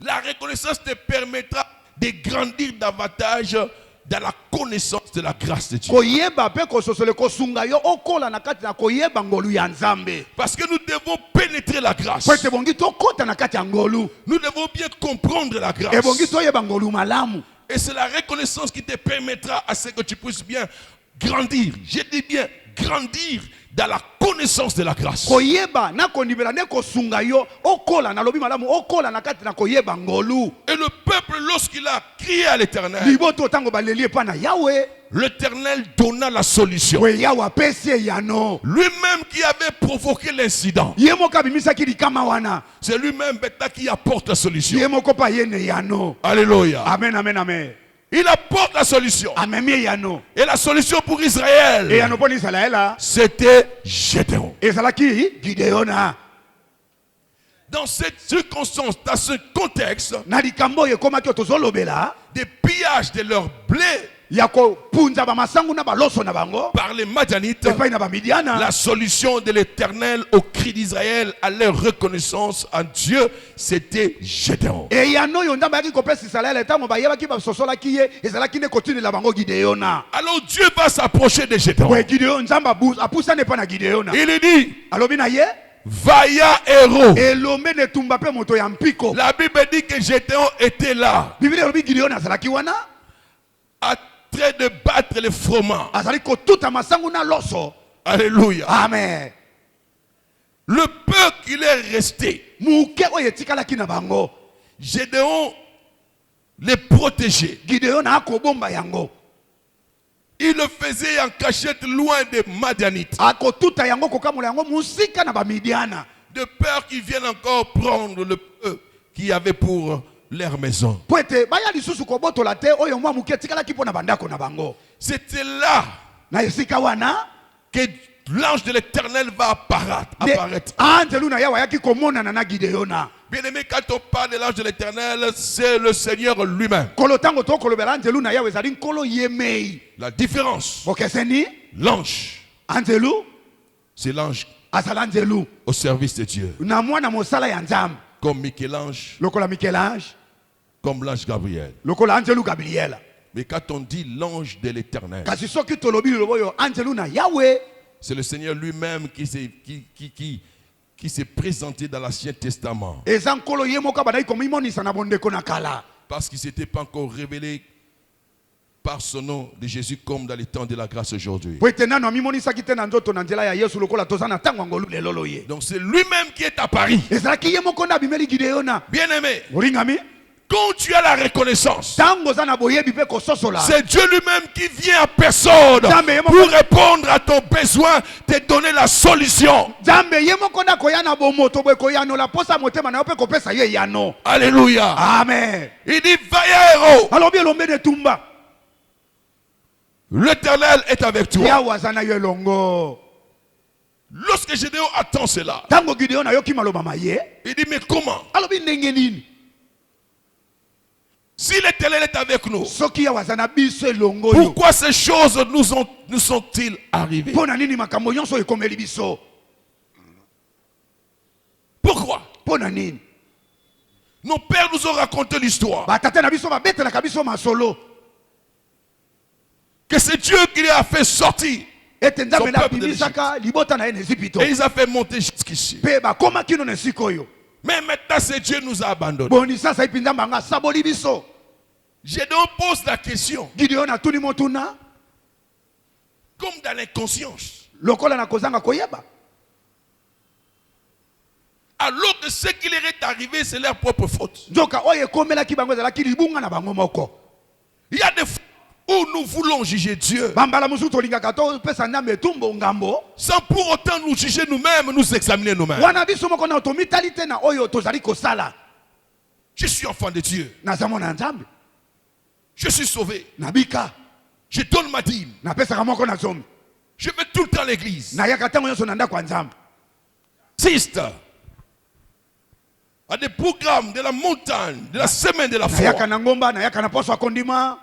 La reconnaissance te permettra de grandir davantage dans la connaissance de la grâce de Dieu.
Koyeba pe kososole kosunga yo okola na kati na koyeba ngolu ya nzambe.
Parce que nous devons pénétrer la grâce.
Po ete bongi tokota na kati ya ngolu.
Nous devons bien comprendre la grâce.
Ebongi toyeba ngolu malamu.
Et c'est la reconnaissance qui te permettra à ce que tu puisses bien grandir. Je dis bien grandir dans la connaissance de la grâce.
Koyeba na kondimela ne kosunga yo okola na lobi malamu okola na kati na koyeba ngolu.
Et le peuple, lorsqu'il a crié à l'Éternel,
Liboto tango baleli pa na Yahweh.
l'Éternel donna la solution.
We Yahweh apesi yano.
Lui-même qui avait provoqué l'incident,
Ye moko abimisaki likama wana.
c'est lui-même maintenant qui apporte la solution.
Ye moko pa yene yano.
Alléluia.
Amen amen amen.
Il apporte la solution.
Amemie yano.
Et la solution pour
E
Israël,
yano poni Israela.
c'était Gédéon.
Ezalaki Gideona.
Dans cette circonstance, dans ce contexte,
Na likambo ye komaki tozolobela.
des pillages de leur blé
Ya kopunza ba masangu na baloso na bango.
par les Madianites,
Epai na ba Midiana.
la solution de l'Éternel au cri d'Israël, à leur reconnaissance en Dieu, c'était Gédéon.
E yano yo ndamba yaki kopesa Israela tango bayebaki basosolaki ye ezalaki ne kotinela bango Gideona.
Alors Dieu va s'approcher de Gédéon.
We Gideon nzamba apusane pa na Gideona.
Il lui dit,
Alobi na ye
vaillant héros.
elombe ne tumba pe moto ya mpiko.
La Bible dit que Gédéon était là,
Biblia elobi Gideon azalaki wana
en train de battre les froment.
azali kotuta masangu na loso.
Alléluia.
Amen.
Le peu qu'il est resté,
Muke oyo etikalaki na bango.
Gédéon les protégeait.
Gideon akobomba yango.
Il le faisait en cachette loin des Madianites,
Akotuta yango kokamola yango musika na ba Midiana.
de peur qu'ils viennent encore prendre le peu qu'il y avait pour leur maison.
Po ete baya lisusu kobotola te oyo mwa muke etikalaki mpo na bandako na bango.
C'était là
Na esika wana
que l'ange de l'Éternel va apparaître.
angelu na Yawe ayaki komonana na Gideona.
Bien-aimé, quand on parle de l'ange de l'Éternel, c'est le Seigneur lui-même.
Kolotango to kolobela anjelu na yawe ezali nkolo yemei.
La différence,
Bokeseni
l'ange,
anjelu
c'est l'ange
azala anjelu
au service de Dieu.
na mwana mosala ya nzambe.
Comme Michel-Ange,
Lokola Michel-Ange,
comme l'ange Gabriel.
lokola anjelu Gabriel.
Mais quand on dit l'ange de l'Éternel,
Kasi soki tolobi loboyo anjelu na yawe,
c'est le Seigneur lui-même qui s'est présenté dans l'Ancien Testament.
eza nkolo ye moko badai komimonisa na bondeko na kala.
Parce qu'il ne s'était pas encore révélé par son nom de Jésus comme dans les temps de la grâce aujourd'hui.
Po ete nano amimonisaki te na nzoto na nzela ya Yesu lokola toza na ntango ya ngolu lelo loye.
Donc c'est lui-même qui est à Paris.
Ezalaki ye moko nde abimeli Gideona.
Bien-aimé,
Olingami
quand tu as la reconnaissance,
ntango oza na boyebi mpe kososola.
c'est Dieu lui-même qui vient en personne pour répondre à ton besoin, te donner la solution.
Nzambe ye moko nde akoya na bomoto boye koyanola posa motema na yo mpe kopesa ye yano.
Alléluia.
Amen.
Il dit, va héros,
Alobi elombe ne tumba.
l'Éternel est avec toi.
Yawe aza na yo elongo.
Lorsque Gédéon attend cela,
Ntango Gideona ayoki maloba maye,
il dit, mais comment?
alobi ndenge nini?
Si l'Éternel est avec nous,
Soki Yawe aza na biso elongo yo.
pourquoi ces choses nous sont-ils arrivées?
Pona nini makambo nyonso ekomeli biso?
Pourquoi?
Pona nini?
Nos pères nous ont raconté l'histoire.
Batata na biso babetelaka biso masolo.
Que c'est Dieu qui les a fait sortir.
Ete nzambe na
peuple de
bimisaka libota na ye na Ezipito.
Et ils ont fait monter jusqu'ici.
Pe bakoma kino na esika oyo.
Mais maintenant, c'est Dieu nous a abandonnés.
Boni sasa ipi nzambe anga saboli biso.
Gédéon pose la question,
Gideon atuni motuna
comme dans l'inconscience.
lokola na kozanga koyeba.
Alors que ce qui leur est arrivé, c'est leur propre faute.
Nzoka oyo ekomelaki bango ezalaki libunga na bango moko.
Il y a des fois où nous voulons juger Dieu,
Bambala musu tolingaka to pesa nzambe etumbo ngambo.
sans pour autant nous juger nous-mêmes, nous examiner nous-mêmes.
Wana biso moko na otomitali te na oyo tozali kosala.
Je suis enfant de Dieu.
Naza mwana nzambe.
Je suis sauvé.
Nabika.
Je donne ma dîme.
Napesaka moko na zomi.
Je vais tout le temps à l'église.
Nayaka ntango nyonso na ndako ya nzambe.
J'assiste à des programmes de la montagne, de la semaine de la
Nayaka
foi.
na ngomba, nayaka na poso akondima.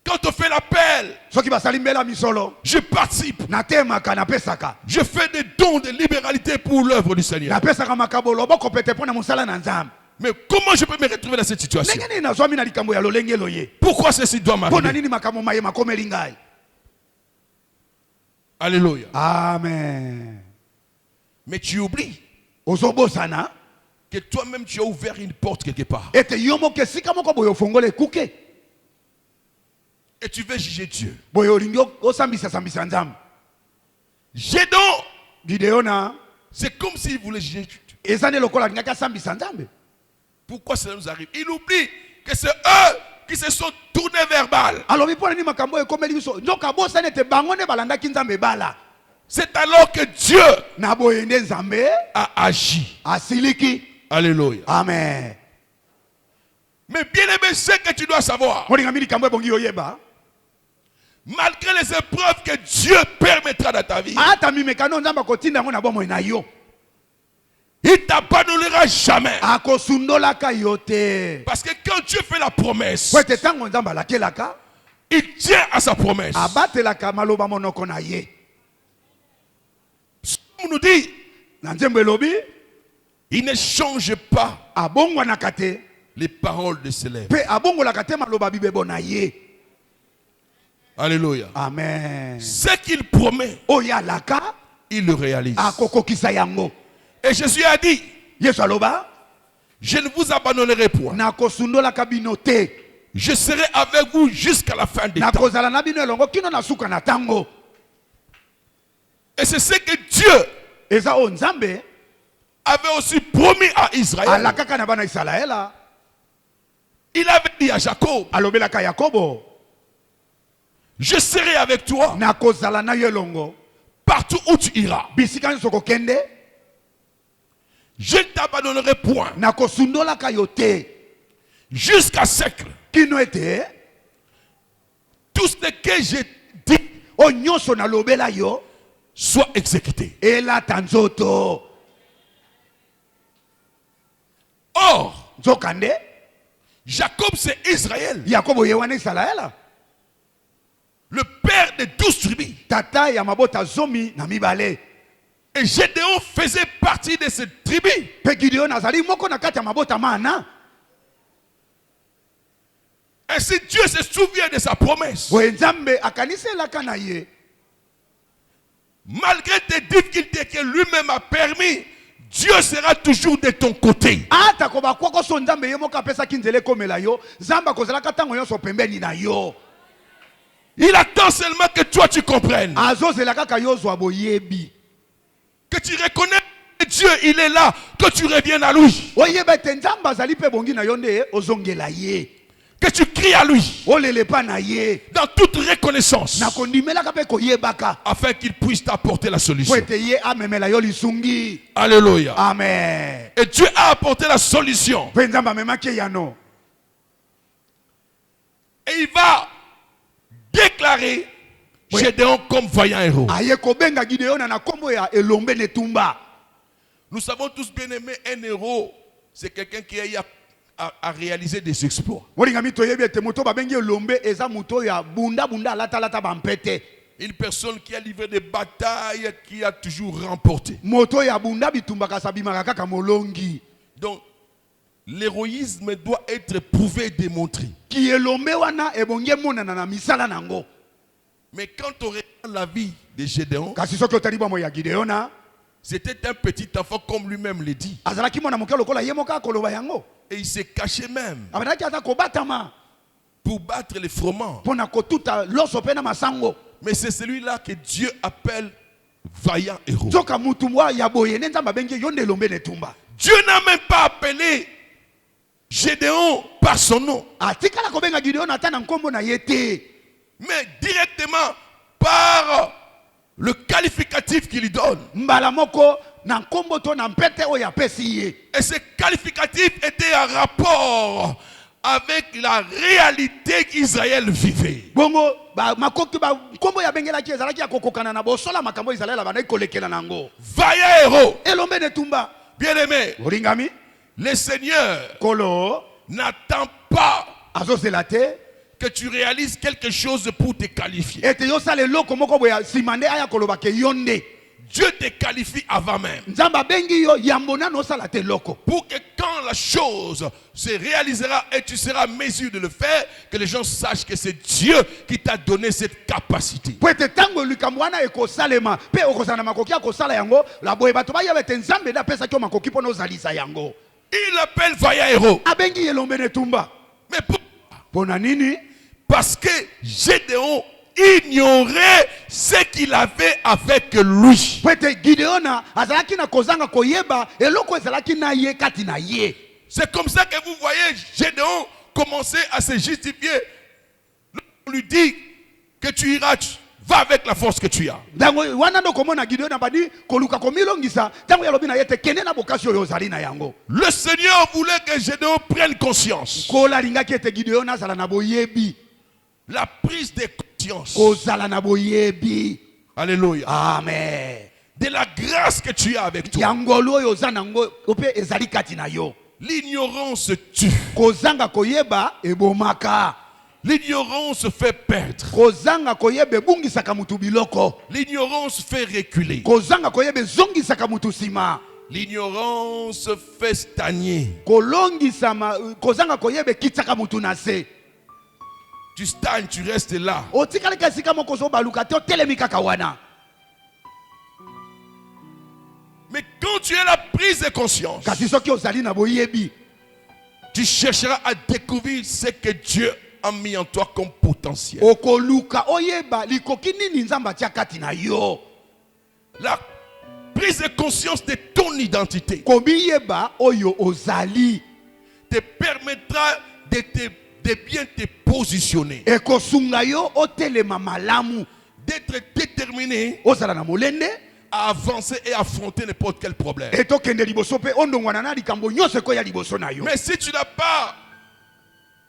Quand on fait l'appel,
Soki basali mbela misolo.
je participe.
Natemaka napesaka.
Je fais des dons de libéralité pour l'œuvre du Seigneur.
Napesaka makabo loboko pete pona musala na nzambe.
Mais comment je peux me retrouver dans cette situation?
Ndenge nini nazwami na likambo ya lolenge loye?
Pourquoi ceci doit
Pona
m'arriver?
nini makambo maye makomeli ngai?
Alléluia.
Amen.
Mais tu oublies
Ozobosana
que toi-même tu as ouvert une porte quelque part.
ete yo moko esika moko boye ofongole ekuke.
Et tu veux juger Dieu.
Boye olingi osambisa sambisa nzambe.
Gédéon,
Gideona
c'est comme s'il voulait juger Dieu.
eza ne lokola alingaki asambisa nzambe.
Pourquoi cela nous arrive? Il oublie que c'est eux qui se sont tournés vers Baal.
Alobi pona nini makambo ekomeli biso? Nzoka bosana ete bango nde balandaki nzambe bala.
C'est alors que Dieu
Na boye nde nzambe
a agi.
asiliki.
Alléluia.
Amen.
Mais bien aimé, ce que tu dois savoir,
Molinga mili kambo ebongi oyeba.
malgré les épreuves que Dieu permettra dans ta vie,
Ata mimekano nzambe akotinda ngo na bomoi na yo.
il ne t'abandonnera jamais.
Akosundolaka yo te.
Parce que quand Dieu fait la promesse,
Po ete ntango nzambe alakelaka
il tient à sa promesse.
abatelaka maloba monoko na ye.
On nous dit,
Na nzembo elobi
il ne change pas
abongwanaka te
les paroles de ses lèvres.
mpe abongolaka te maloba bibebo na ye.
Alléluia.
Amen.
Ce qu'il promet,
Oyo alaka
il le réalise.
akokokisa yango.
Et Jésus a dit,
Yesu aloba
je ne vous abandonnerai point.
nakosundolaka bino te.
Je serai avec vous jusqu'à la fin des temps.
Nakozala na bino elongo kino na suka na tango.
Et c'est ce que Dieu
Eza o nzambe
avait aussi promis à Israël.
alakaka na bana Israela.
Il avait dit à Jacob,
Alobelaka Yakobo
je serai avec toi
nakozala na yo elongo
partout où tu iras.
bisika nyonso kokende.
Je ne t'abandonnerai point
Nakosundolaka yo te
jusqu'à siècle.
kino ete
Tout ce que j'ai dit
o nyonso nalobela yo
soit exécuté.
elata nzoto.
Or,
nzokande
Jacob c'est Israël,
Yakobo ye wana Israela,
le père de 12 tribus.
tata ya mabota zomi na mibale.
Et Gédéon faisait partie de cette tribu.
Pe Gideon azali moko na kati ya mabota mana.
Ainsi Dieu se souvient de sa promesse.
Boye Nzambe akaniselaka na ye.
Malgré tes difficultés que lui-même a permis, Dieu sera toujours de ton côté.
Ata ko bakwako so Nzambe ye moko apesaki nzele komela yo, Nzambe akozalaka ntango nyonso pembeni na yo.
Il attend seulement que toi tu comprennes.
Azozela kaka yo zwa boyebi.
Que tu reconnais que Dieu il est là, que tu reviennes à lui.
Oyeba te Nzambe azali pe bongi na yo nde ozongela ye.
Que tu cries à lui
Olele pa na ye.
dans toute reconnaissance
Na kondimelaka pe koyebaka.
afin qu'il puisse t'apporter la solution.
Po ete ye amemela yo lisungi.
Alléluia.
Amen.
Et Dieu a apporté la solution.
Pe Nzambe amemaki yano.
Et il va déclarer Gédéon comme vaillant héros.
Aye kobenga Gideon na kombo ya elombe netumba.
Nous savons tous bien aimer un héros. C'est quelqu'un qui a à réaliser des exploits.
Moringa mito yebi ete moto babengi elombe eza moto ya bunda bunda lata bampete.
Une personne qui a livré des batailles, qui a toujours remporté.
Moto ya bunda bitumbaka sabimaka kaka molongi.
Donc, l'héroïsme doit être prouvé et démontré.
Ki elombe wana ebonge monana na misala nango.
Mais quand on regarde la vie de Gédéon,
Kasi soki otali bomo ya Gideona,
c'était un petit enfant comme lui-même le dit.
azalaki mwana moke lokola ye moka koloba yango.
Et il s'est caché même
Abadaki aza kobatama
pour battre les froment.
pona kotuta loso pe na masango.
Mais c'est celui-là que Dieu appelle vaillant héros.
Zoka mutumwa ya boye ne Nzambe abengi yo nde elombe netumba.
Dieu n'a même pas appelé Gédéon par son nom,
Atikala kobenga Gideona ata na nkombo na ye te.
mais directement par le qualificatif qu'il lui donne.
Mbala moko na nkombo to na mpete oyo apesi ye.
Et ce qualificatif était en rapport avec la réalité qu'Israël vivait.
Bongo ba makoki ba nkombo ya bengelaki ezalaki ya kokokana na bosola makambo Israela bandaki kolekela nango.
Vaillant héros,
Elombe netumba.
bien-aimé,
Oringami
le Seigneur
kolo
n'attend pas
azozela te
que tu réalises quelque chose pour te qualifier.
ete yo sala eloko moko boya simande aya koloba ke yo nde.
Dieu te qualifie avant même.
Nzambe abengi yo yambo nano osala te eloko.
Pour que quand la chose se réalisera et tu seras en mesure de le faire, que les gens sachent que c'est Dieu qui t'a donné cette capacité.
Po ete tango likambo wana ekosalema pe okozala na makoki ya kosala yango la boye bato bayeba ete Nzambe nde apesaki yo makoki mpona ozalisa yango.
Il l'appelle vaillant héros.
Abengi elombe netumba.
Mais pourquoi?
Pona nini?
Parce que Gédéon ignorait ce qu'il avait avec lui.
Po ete Gideona azalaki na kozanga koyeba eloko ezalaki na ye kati na ye.
C'est comme ça que vous voyez Gédéon commencer à se justifier. On lui dit que tu iras, va avec la force que tu as.
Ndango wana ndo komona Gideona badi koluka komilongisa tango ya lobi na yete kende na bokasi oyo ozali na yango.
Le Seigneur voulait que Gédéon prenne conscience.
Kola lingaki ete Gideona azala na boyebi.
La prise de conscience.
Kozala na boyebi.
Alléluia.
Amen.
De la grâce que tu as avec toi.
Yangolo oyo oza nango ope ezali kati na yo.
L'ignorance tue.
Kozanga koyeba ebomaka.
L'ignorance fait perdre.
Kozanga koyeba ebungisaka mutu biloko.
L'ignorance fait reculer.
Kozanga koyeba ezongisaka mutu sima.
L'ignorance fait stagner.
Kolongisama kozanga koyeba ekitsaka mutu na se.
Tu stagnes, tu restes là.
Otikaleka esika moko ozobaluka te otelemi kaka wana.
Mais quand tu as la prise de conscience,
Kasi soki ozali na boyebi,
tu chercheras à découvrir ce que Dieu a mis en toi comme potentiel.
okoluka oyeba likoki nini Nzambe atia kati na yo.
La prise de conscience de ton identité
Komiyeba oyo ozali.
te permettra de bien te positionner,
Ekosunga yo otelema malamu.
d'être déterminé
Ozala na molende.
à avancer et affronter n'importe quel problème.
Et tokende liboso pe ondongwana na likambo nyonso ko ya liboso na yo.
Mais si tu n'as pas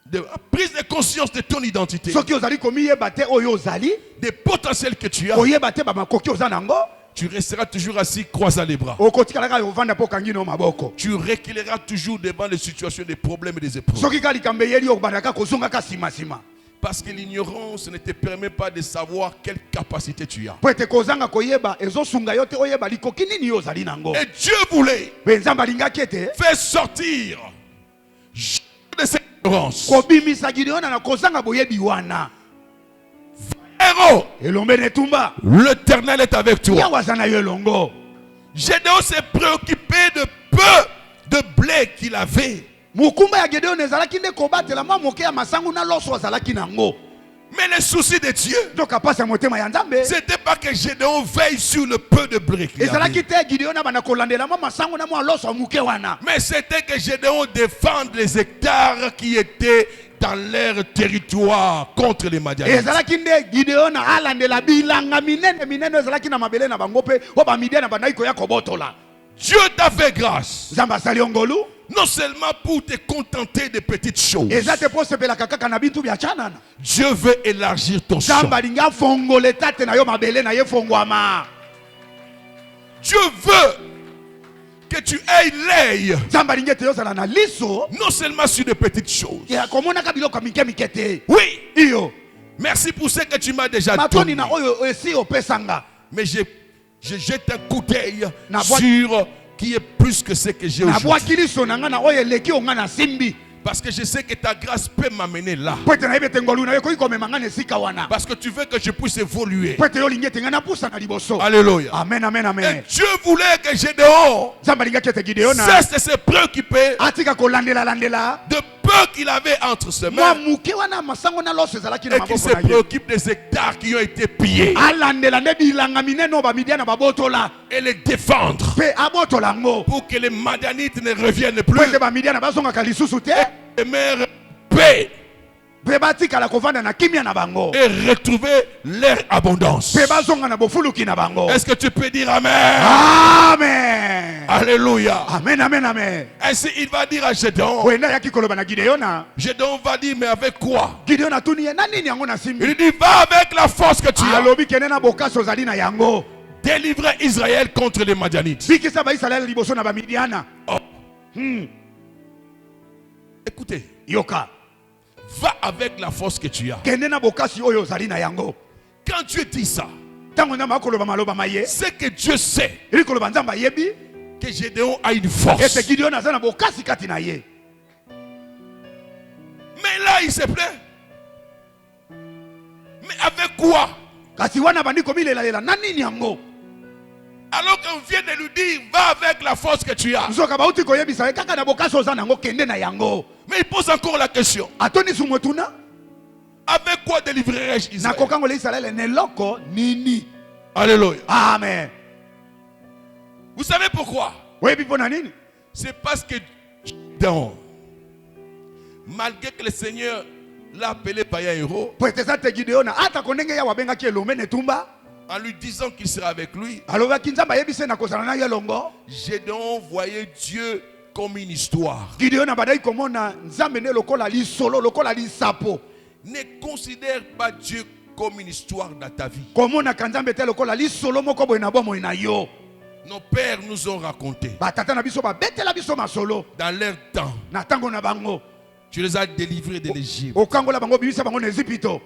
de prise de conscience de ton identité,
Soki ozali komiyeba te oyo ozali,
des potentiels que tu as,
oyeba te ba makoki oza nango,
tu resteras toujours assis croisant les bras.
okotikalaka ovanda po kangi no maboko.
Tu reculeras toujours devant les situations, des problèmes et des épreuves.
Soki kali kambe yeli okubandaka kozongaka sima sima.
Parce que l'ignorance ne te permet pas de savoir quelle capacité tu as.
Po ete kozanga koyeba ezosunga yo te oyeba likoki nini yo ozali nango.
Et Dieu voulait
Pe nzambe alingaki ete
faire sortir de cette ignorance.
kobimisa Gideon na kozanga boyebi wana.
Héros,
Elombe netumba.
l'Éternel est avec toi.
Yawa zana yo elongo.
Gédéon s'est préoccupé de peu de blé qu'il avait.
Mukumba ya Gideon ezalaki nde kobatela mwa moke ya masangu na loso azalaki nango.
Mais le souci de Dieu,
Donc apasa motema ya nzambe.
c'était pas que Gédéon veille sur le peu de blé qu'il
Ezalaki
avait.
te Gideon na bana kolandela mwa masangu na mwa loso muke wana.
Mais c'était que Gédéon défende les hectares qui étaient dans leur territoire contre les Madianites.
Ezalaki nde Gideon alandela bilanga minene ezalaki na mabele na bango pe o ba Midian na bana iko ya kobotola.
Dieu t'a fait grâce.
Nzambe asali ongolu.
Non seulement pour te contenter de petites choses.
Ezate po sepela kaka na bintu bya chanana.
Dieu veut élargir ton champ.
Nzambe alinga fongole tate na yo mabele na ye fongwama.
Dieu veut que tu aies l'œil
Nzambe alinga te yo sala na liso.
non seulement sur de petites choses.
Ya komona ka biloko mike mikete.
Oui,
Iyo.
merci pour ce que tu m'as déjà
Matoni
donné.
na oyo esi opesanga.
Mais je jette un coup d'œil
Na boîte-
sur qui est plus que ce que j'ai
Na
aujourd'hui.
bwakili so na nga na oyo eleki onga na simbi.
Parce que je sais que ta grâce peut m'amener là.
Po ete na yebe te ngolu na yo koyi komema nga na esika wana.
Parce que tu veux que je puisse évoluer.
Po ete yo lingi ete nga na pusa na liboso.
Alléluia.
Amen, amen,
Et
amen.
Dieu voulait que Gédéon
Nzambe alingaki ete Gideona
cesse de se préoccuper
atika kolandela
de peu qu'il avait entre ses
mwa
mains
muke wana masango na loso ezalaki na
et qu'il
maboko
se
na ye.
préoccupe des hectares qui ont été pillés
Alandela nde bilanga minene oyo bamidia na babotola
et les défendre
mpe abotola yango
pour que les Madianites ne reviennent
po
plus
ete bamidia na bazongaka lisusu te
et mère paix
mpe batikala kovanda na kimia na bango
et retrouver leur abondance.
mpe bazonga na bofuluki na bango.
Est-ce que tu peux dire Amen?
Amen.
Alléluia.
Amen, amen, amen.
Ainsi il va dire à Gédéon.
wenda yaki koloba na Gideona.
Gédéon va dire mais avec quoi?
Gideona atuni ye na nini yango na
Il
simbi.
dit va avec la force que tu as.
alobi kende na bokasi ozali na yango
Délivrer Israël contre les Madianites.
bikisa baisraele liboso na bamidiana.
Oh. Écoutez,
Yoka
va avec la force que tu as.
kende na bokasi oyo ozali na yango.
Quand Dieu dit ça,
Ntango nzambe akoloba maloba maye
c'est que Dieu sait
eli koloba nzambe ayebi
que Gédéon a une
ete
force.
Gideona aza na bokasi kati na ye.
Mais là, il se plaît. Mais avec quoi?
Kasi wana bandi komilelalela na nini yango.
Alors qu'on vient de lui dire, va avec la force que tu as.
Nzoka bauti koyebisa ye kaka na bokasi oza nango kende na yango.
Mais il pose encore la question.
Atoni sumotuna
Avec quoi délivrerai-je
na
Israël?
kokangola Israele neloko nini.
Alléluia.
Amen.
Vous savez pourquoi?
Oyebi mpo na nini?
C'est parce que Gédéon, malgré que le Seigneur l'a appelé païen héros,
Po ete eza te Gideona ata ko ndenge yawe abengaki elombe netumba
en lui disant qu'il sera avec lui,
alobaki nzambe ayebise na kozala na ye elongo.
Gédéon voyait Dieu comme une histoire.
Gideona badai komona nzambe nde lokola lisolo lokola lisapo.
Ne considère pas Dieu comme une histoire dans ta vie.
Komonaka nzambe te lokola lisolo moko boye na bomoi na yo.
Nos pères nous ont raconté
Batata na biso babetela biso masolo
dans leur temps,
na ntango na bango.
tu les as délivrés de l'Égypte.
Okangola bango bimisa bango na Ezipito.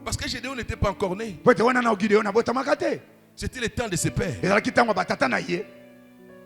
Parce que Gédéon n'était pas encore né.
Po ete wana na Gideona botamaka te.
C'était le temps de ses pères.
Ezalaki ntango ya batata na ye.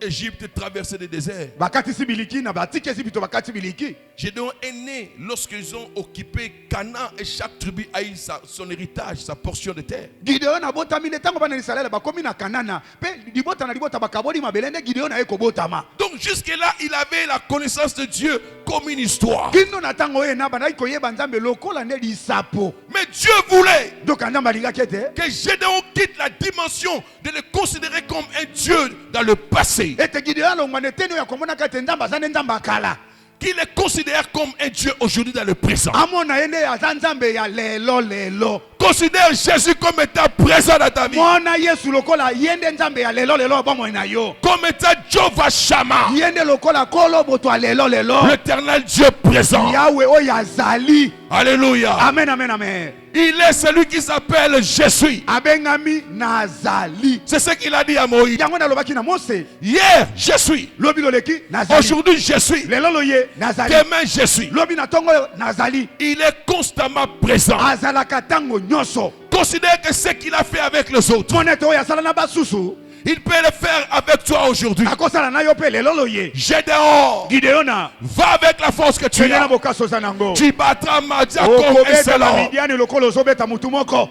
Égypte traversait le désert.
Bakatisi biliki na batiki Ezipito bakati biliki.
Gédéon est né lorsqu'ils ont occupé Canaan et chaque tribu a eu son héritage, sa portion de terre.
Gideona abotami nde ntango bana Israele bakomi na Kanana. Pe libota na libota bakaboli mabele nde Gideona ye kobotama.
Donc jusque-là, il avait la connaissance de Dieu comme une histoire.
Kino na ntango ye na bandaki koyeba nzambe lokola nde lisapo.
Mais Dieu voulait
Donc nzambe alingaki ete
que Gédéon quitte la dimension de le considérer comme un Dieu dans le passé.
ete Gideona alongwa na eteni oyo ya komonaka ete nzambe aza nde nzambe akala.
Qu'il le considère comme un Dieu aujourd'hui dans le présent.
Amona ye nde aza nzambe ya lelo lelo.
Considère Jésus comme étant présent dans ta vie.
mona yesu lokola yende nzambe ya lelo lelo bomoi na yo
Comme étant Jehovah Shammah.
yende lokola kolo moto ya lelo lelo
L'éternel Dieu présent.
yawe oyo azali.
Alléluia.
Amen, amen, amen.
Il est celui qui s'appelle Je suis.
Abengami nazali.
C'est ce qu'il a dit à Moïse.
Yango na lobaki na Mose.
Hier, je suis.
Lobi loleki nazali.
Aujourd'hui, je suis.
Lelo loye nazali.
Demain, je suis.
Lobi na tongo nazali.
Il est constamment présent.
Azalaka tango nyonso.
Considère que ce qu'il a fait avec les autres,
Moneto oyo asala na basusu.
il peut le faire avec toi aujourd'hui.
Akosala na yo pe lelo loye.
Gédéon,
Gideona.
va avec la force que tu
Tena
as.
bokaso zanango.
Tu battras Madia comme un
Okobeta
seul
na
homme.
Midiani lokolo zobeta mutu moko.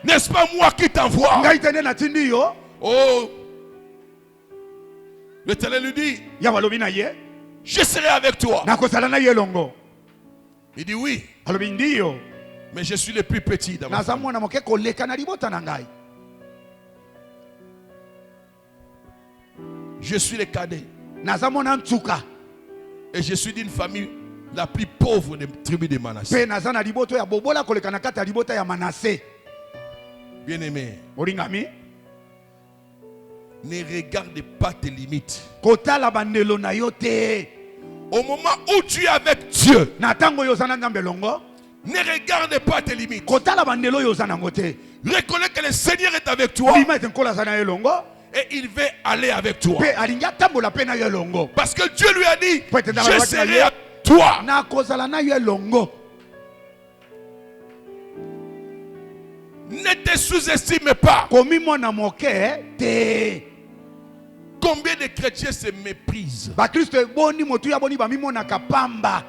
N'est-ce pas moi qui t'envoie?
Ngai tene na tindi yo.
Oh, l'Éternel lui dit,
Ya balobi na ye.
je serai avec toi.
Nakosala na ye longo.
Il dit oui,
Alobi ndiyo.
mais je suis le plus petit dans ma
Naza
famille.
mwana moke koleka na libota na ngai.
Je suis le cadet.
Naza mwana ntsuka.
Et je suis d'une famille la plus pauvre des tribus de Manassé.
Pe naza na liboto ya bobola koleka na kata ya libota ya Manase.
Bien-aimé,
Moringami.
ne regarde pas tes limites.
Kotala bandelo na yo te.
Au moment où tu es avec Dieu,
Na tango yo zana nzambe longo.
ne regarde pas tes limites.
Kotala bandelo yo zana ngote.
Reconnais que le Seigneur est avec toi
Lima ete nkola zana ye longo.
et il veut aller avec toi.
Pe alinga tambola pe na ye longo.
Parce que Dieu lui a dit,
Peut-être dans la
je
voiture,
serai avec toi.
Na kozala na ye longo.
Ne te sous-estime pas.
Komi mwana moke te.
Combien de chrétiens se méprisent?
Ba Kristo boni motu ya boni ba mi mona kapamba.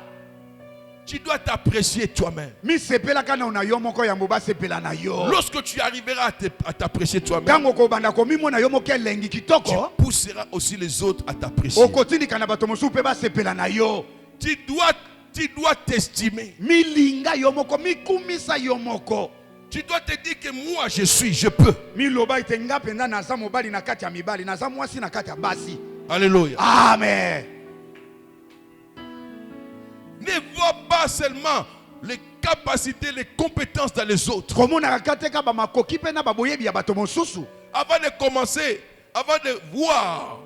Tu dois t'apprécier toi-même.
Mi sepela kana una yo moko ya mboba sepela na yo.
Lorsque tu arriveras à t'apprécier toi-même,
Tango ko banda komi mona yo moke lengi
tu
kitoko.
pousseras aussi les autres à t'apprécier.
Okotindika na bato mosusu pe basepela na yo.
Tu dois t'estimer.
Milinga yo moko mikumisa yo moko.
Tu dois te dire que moi je suis, je peux.
Miloba itenga penda naza mobali na kati ya mibali naza mwasi na kati ya basi.
Alléluia.
Amen.
Ne vois pas seulement les capacités, les compétences dans les autres.
Komona kateka ba makoki pe na baboyebi ya bato mosusu.
Avant de commencer, avant de voir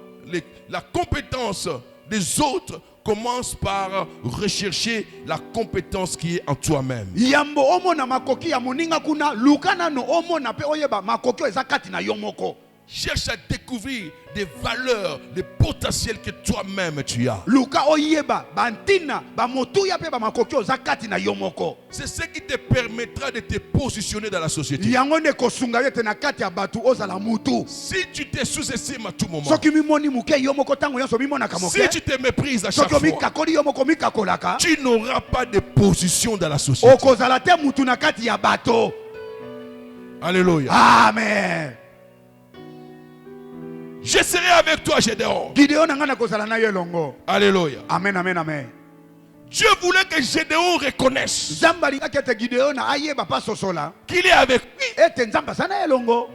la compétence des autres, commence par rechercher la compétence qui est en toi-même.
Yambo omona makoki ya moninga kuna lukana no omona pe oyeba makoki eza kati na yo moko.
Cherche à découvrir des valeurs, des potentiels que toi-même tu as.
Luka oyeba bantina ba motuya pe ba makoki eza kati na yo moko.
C'est ce qui te permettra de te positionner dans la société.
Yango ne kosunga yete na kati ya batu ozala mutu.
Si tu te sous-estimes à tout moment,
Soki mimoni muke yo moko tango yonso mimona kamoke.
si tu te méprises à chaque
Soki
fois,
mikakoli yo moko mikakolaka.
tu n'auras pas de position dans la société.
Okozala te mutu na kati ya bato.
Alléluia.
Amen.
Je serai avec toi, Gédéon.
Gideon ngana kozala na ye longo.
Alléluia.
Amen, amen, amen.
Dieu voulait que Gédéon reconnaisse
Zamba linga kete Gideon ayeba pa sosola.
qu'il est avec lui
Ete nzamba sana ye longo.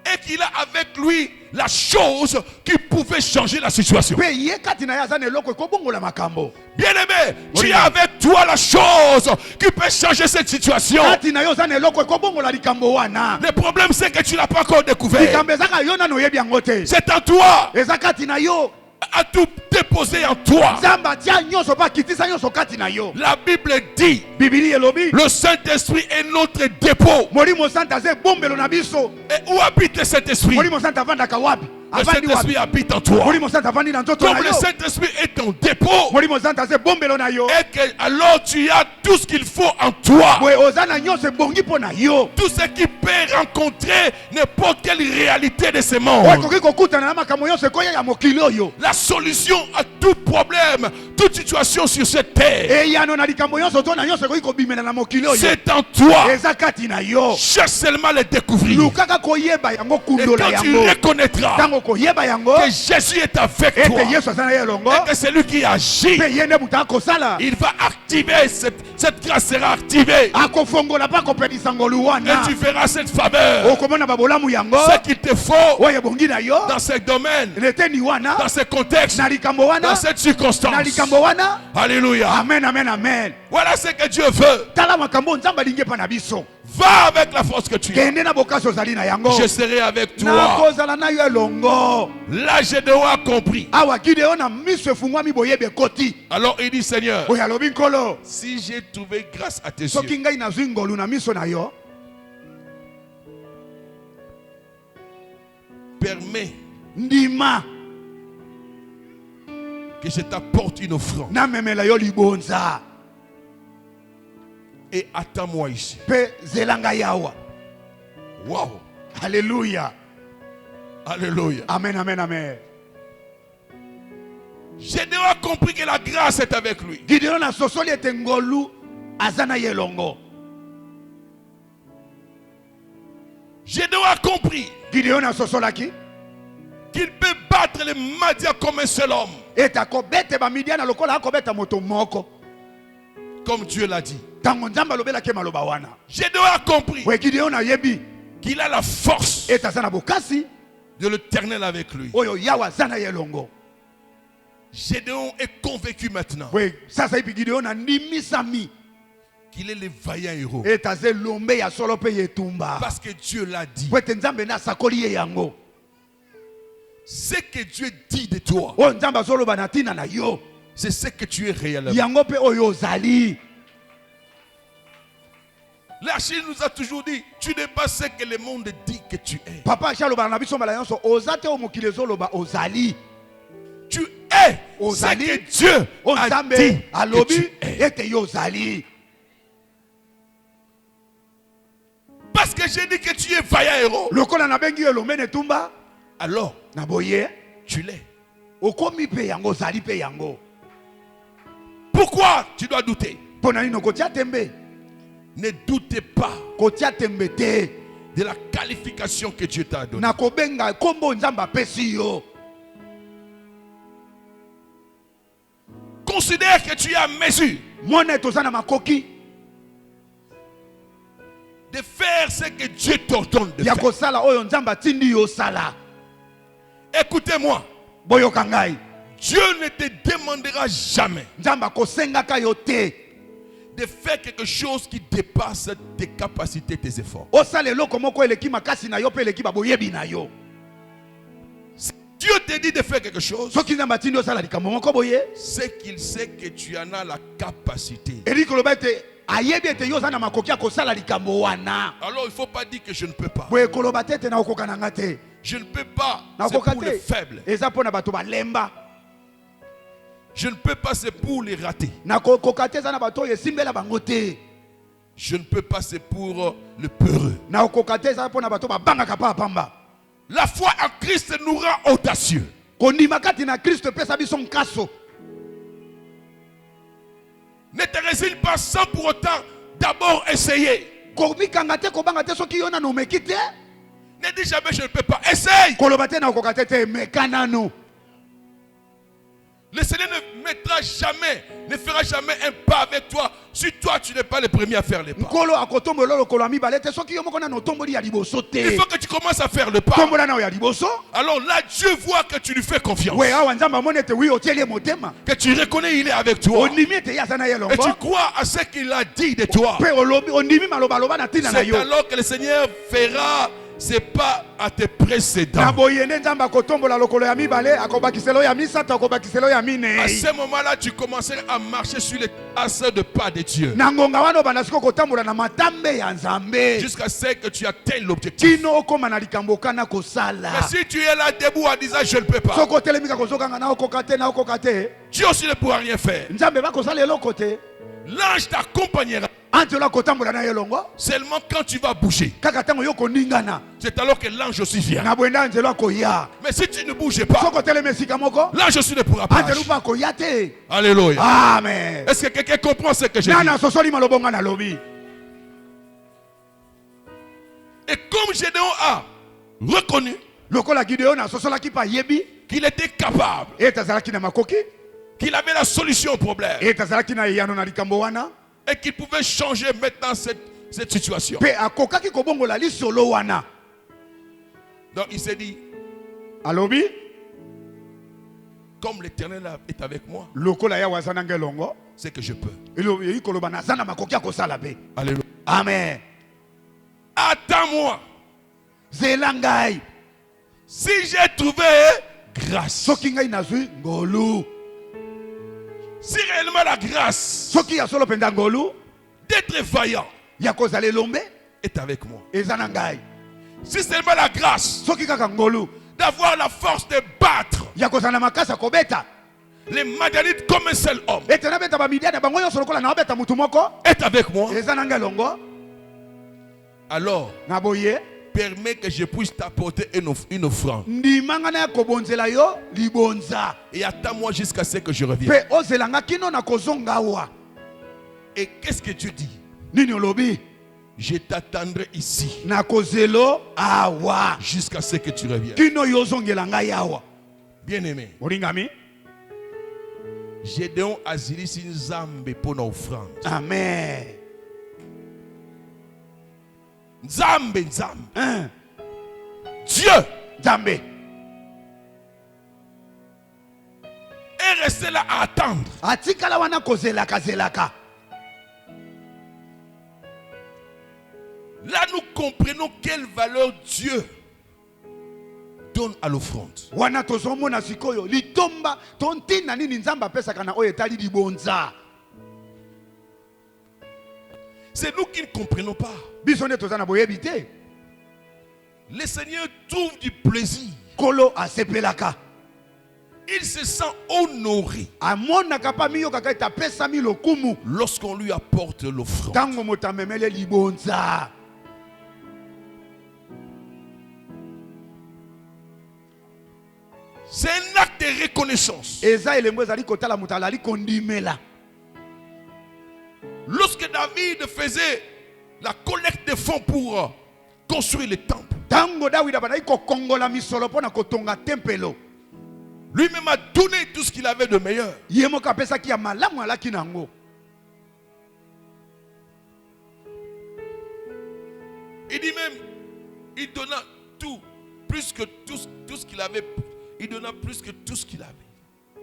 et qu'il a avec lui la chose qui pouvait changer la situation.
Pe ye kati na ya zane loko kobongola makambo.
Bien-aimé, tu
Oui.
as avec toi la chose qui peut changer cette situation.
Kati na yo zane loko kobongola likambo wana.
Le problème, c'est que tu ne l'as pas encore découvert.
Likambo ezaka yo nano yebi yango te.
C'est en toi,
Eza kati na yo.
à tout déposer en toi.
Zamba tia nyonso pa kitisa nyonso kati na yo.
La Bible dit,
Bibili elobi.
le Saint-Esprit est notre dépôt.
Molimo santa ze bombelo na biso.
Et où habite le Saint-Esprit?
Molimo santa vanda wapi?
Le
Avandi
Saint-Esprit
wapi?
habite en toi.
Molimo santa vandi na nzoto
Comme
na
le
yo.
Saint-Esprit est ton dépôt,
Molimo santa ze bombelo na yo.
et que alors tu as tout ce qu'il faut en toi.
Boye ozana nyonso bongi po na yo.
Tout ce qui peut rencontrer n'importe quelle réalité de ce
Oye
monde.
koki kokutana na makambo nyonso ekoya ya mokili oyo.
La solution à tout problème, toute situation sur cette terre,
Eyano na likambo nyonso to na nyonso ekoki kobimela na mokili oyo.
c'est en toi.
Eza kati na yo.
Cherche seulement à le découvrir.
Lukaka koyeba yango
Et
kundola
quand tu
yango.
reconnaîtras,
Tango ntango koyeba yango
que Jésus est avec
ete
toi
Yesu aza na ye elongo
et que c'est lui qui agit,
mpe ye nde moto akosala
il va activer, cette grâce sera activée
akofongola mpe akopelisa ngolu wana
et tu verras cette faveur.
okomona babolamu yango
Ce qu'il te faut
oyo ebongi na yo
dans ce domaine,
neteni wana
dans ce contexte,
na likambo wana
dans cette
na
circonstance.
likambo wana
Alléluia.
amen amen amen
Voilà ce que Dieu veut.
tala makambo nzambe alingi epa na biso
Va avec la force que tu as.
kende na bokasi ozali na yango
Je serai avec toi.
nakozala na yo elongo
Là, Gédéon a compris.
awa gideon na miso efungwami boyebi ekoti
Alors il dit, Seigneur,
oyo alobi nkolo
si j'ai trouvé grâce à tes yeux,
soki ngai nazwi ngolu na miso na yo
permets
ndima
que je t'apporte une offrande
namemela yo libonza
et attends-moi ici.
mpe zela ngai awa
Waouh.
alleluya
Alléluia.
amen amen amen
Gédéon a compris que la grâce est avec lui.
gideon asosoli ete ngolu aza na ye elongo
Gédéon a compris
gideon asosolaki
qu'il peut battre les Madians comme un seul homme.
ete akobete bamidiana lokola akobeta moto moko
Comme Dieu l'a dit.
ntango nzambe alobelaki maloba wana
Gédéon a compris
we gideon ayebi
qu'il a la force
ete aza na bokasi
de l'Éternel avec lui.
oyo yawe aza na ye elongo
Gédéon est convaincu maintenant
we sasa hivi gideon andimisami
qu'il est le vaillant héros.
ete aza elombe ya solo mpe ye etumba
Parce que Dieu l'a dit.
po ete nzambe nde asakoli ye yango
Ce que Dieu dit de toi,
oyo nzambe azoloba na ntina na yo
c'est ce que tu es réellement.
yango mpe oyo ozali
La Chine nous a toujours dit, tu n'es pas ce que le monde dit que tu es.
papa ashi alobaka na biso mbala nyonso oza te oyo mokili ezoloba ozali
Tu es ce
Ozali.
que Dieu
oyo
a dit
nzambe
que
alobi
tu es.
ete yo ozali
Parce que j'ai dit que tu es vaillant héros.
lokola nabengi yo elombe na etumba
Alors,
na boye
tu l'es.
okomi mpe yango ozali mpe yango
Pourquoi tu dois douter?
mpo na nino kotia tembe
Ne doutez pas
kotia tembe te
de la qualification que Dieu t'a donnée.
na kobenga kombo nzambe apesi yo
Considère que tu es à mesure
mona ete oza na makoki
de faire ce que Dieu t'ordonne de
ya
faire.
kosala oyo nzambe atindi yo osala
Écoutez-moi,
boyoka ngai
Dieu ne te demandera jamais
nzambe akosengaka yo te
de faire quelque chose qui dépasse tes capacités, tes efforts.
osala eloko moko eleki makasi na yo mpe eleki baboyebi na yo
Si Dieu te dit de faire quelque chose,
soki nzambe atindi osala likambo moko boye
c'est qu'il sait que tu en as la capacité.
eli koloba ete ayebi ete yo oza na makoki ya kosala likambo wana
Alors il ne faut pas dire que je ne peux pas.
boye koloba te ete naokoka na nga te
Je ne peux pas, c'est
naokoka
pour les
te
faibles.
eza mpo na bato balemba
Je ne peux pas, c'est pour les ratés.
nakokoka te eza na bato oyo esimbela bango te
Je ne peux pas, c'est pour le peureux.
naokoka te eza mpo na bato babangaka mpa apamba
La foi en Christ nous rend audacieux.
kondima kati na kristo epesa biso nkaso
Ne te résigne pas sans pour autant d'abord essayer.
komikanga te kobanga te soki yo nano omeki te
Ne dis jamais je ne peux pas. Essaye.
koloba te naokoka te te emeka nano
Le Seigneur ne mettra jamais, ne fera jamais un pas avec toi si toi tu n'es pas le premier à faire les pas.
nkolo akotombola lokolo ya mibale te soki yo moko nano otomboli ya liboso
Il
te
faut que tu commences à faire le pas.
tombola nao ya liboso
Alors là, Dieu voit que tu lui fais confiance.
we awa nzambe amoni ete wi otieli ye motema
Que tu reconnais il est avec toi.
ondimi ete ye aza na ye
Et
elongo
tu crois à ce qu'il a dit de toi.
mpe olobi ondimi malobaloba na ntina na
C'est
yo
alors que le Seigneur fera ses pas à tes
na
précédents.
boye nde nzambe akotombola lokolo ya mibale akobakisela oyo ya misato akobakisela oyo ya
À
minei
ce moment-là, tu commenceras à marcher sur les traces de pas de Dieu.
na ngonga wana obanda sikoyo kotambola na matambe ya nzambe
Jusqu'à ce que tu atteignes l'objectif.
kino okóma na likambo okana kosala
Mais si tu es là debout en disant je ne peux pas,
soki otelemika kozokanga naokoka te naokoka te
Dieu aussi ne pourra rien faire.
nzambe bakosala eloko te
L'ange t'accompagnera
anzelo akotambola na ye elongo
seulement quand tu vas bouger.
kaka ntango yo koningana
C'est alors que l'ange aussi vient.
na bwenda anzelo akoya
Mais si tu ne bouges pas,
soki otelema esika moko
l'ange aussi ne pourra pas.
anzelo mpe akoya te
Alléluia.
amen
Est-ce que quelqu'un comprend ce que j'ai dit?
nana asosoli malobonga na lobi
Et comme Gédéon a reconnu
lokola Gideon asosolaki pa yebi
qu'il était capable,
etazalaki na makoki
qu'il avait la solution au problème
etazalaki na yano na likambo wana
et qu'il pouvait changer maintenant cette situation.
pe akokaki kobongola lisolo wana.
Donc il s'est dit,
Alobi
comme l'Éternel est avec moi,
lokola ya wazana ngelongo
c'est que je peux.
ilo yikoloba na zana makoki akosala pe.
Alléluia.
Amen.
Attends-moi.
Zelangai
Si j'ai trouvé grâce,
soki ngai nazwi ngolu
si réellement la grâce
soki ya solo penda ngolu
d'être vaillant
ya kozala elombe
est avec moi,
eza na ngai,
si seulement la grâce
soki kaka ngolu
d'avoir la force de battre
ya kozala na makasa kobeta
les Madianites comme un seul homme
ete nabeta bamidiani bango nyonso lokola na obeta mutu moko
est avec moi,
eza na ngai longo
alors
na boye
permets que je puisse t'apporter une offrande.
ndimanga na ya kobonzela yo libonza
Et attends-moi jusqu'à ce que je revienne.
pe ozelanga kino na kozonga awa.
Et qu'est-ce que tu dis?
Nini olobi?
Je t'attendrai ici
Na kozelo awa
jusqu'à ce que tu reviennes.
kino yozongela ngai awa.
Bien-aimé,
Olingami?
Gédéon azilisi nzambe pour nos offrandes.
Amen.
Nzambe. Dieu
Nzambe
est resté là à attendre.
atikala wana kozelaka zelaka.
Là, nous comprenons quelle valeur Dieu donne à l'offrande.
Wana tozomona sikoyo litomba tontina nini nzambe apesaka na oyo etali libonza.
C'est nous qui ne comprenons pas.
Biso nde toza na boyebi te.
Le Seigneur trouve du plaisir.
Kolo asepelaka.
Il se sent honoré
Amonaka pa miyokaka ete apesami lokumu
lorsqu'on lui apporte l'offrande.
ntango moto amemeli libonza.
C'est un acte de reconnaissance.
Eza elembo ezali kotala moto alali kondimela.
Lorsque David faisait la collecte de fonds pour construire le temple,
Tango Dawidi abandaki kokongola misolo mpona kotonga tempelo.
lui-même a donné tout ce qu'il avait de meilleur.
Ye moko apesaki ya malamu alaki nango.
Il dit même, il donna tout, plus que tout ce qu'il avait. Il donna plus que tout ce qu'il avait.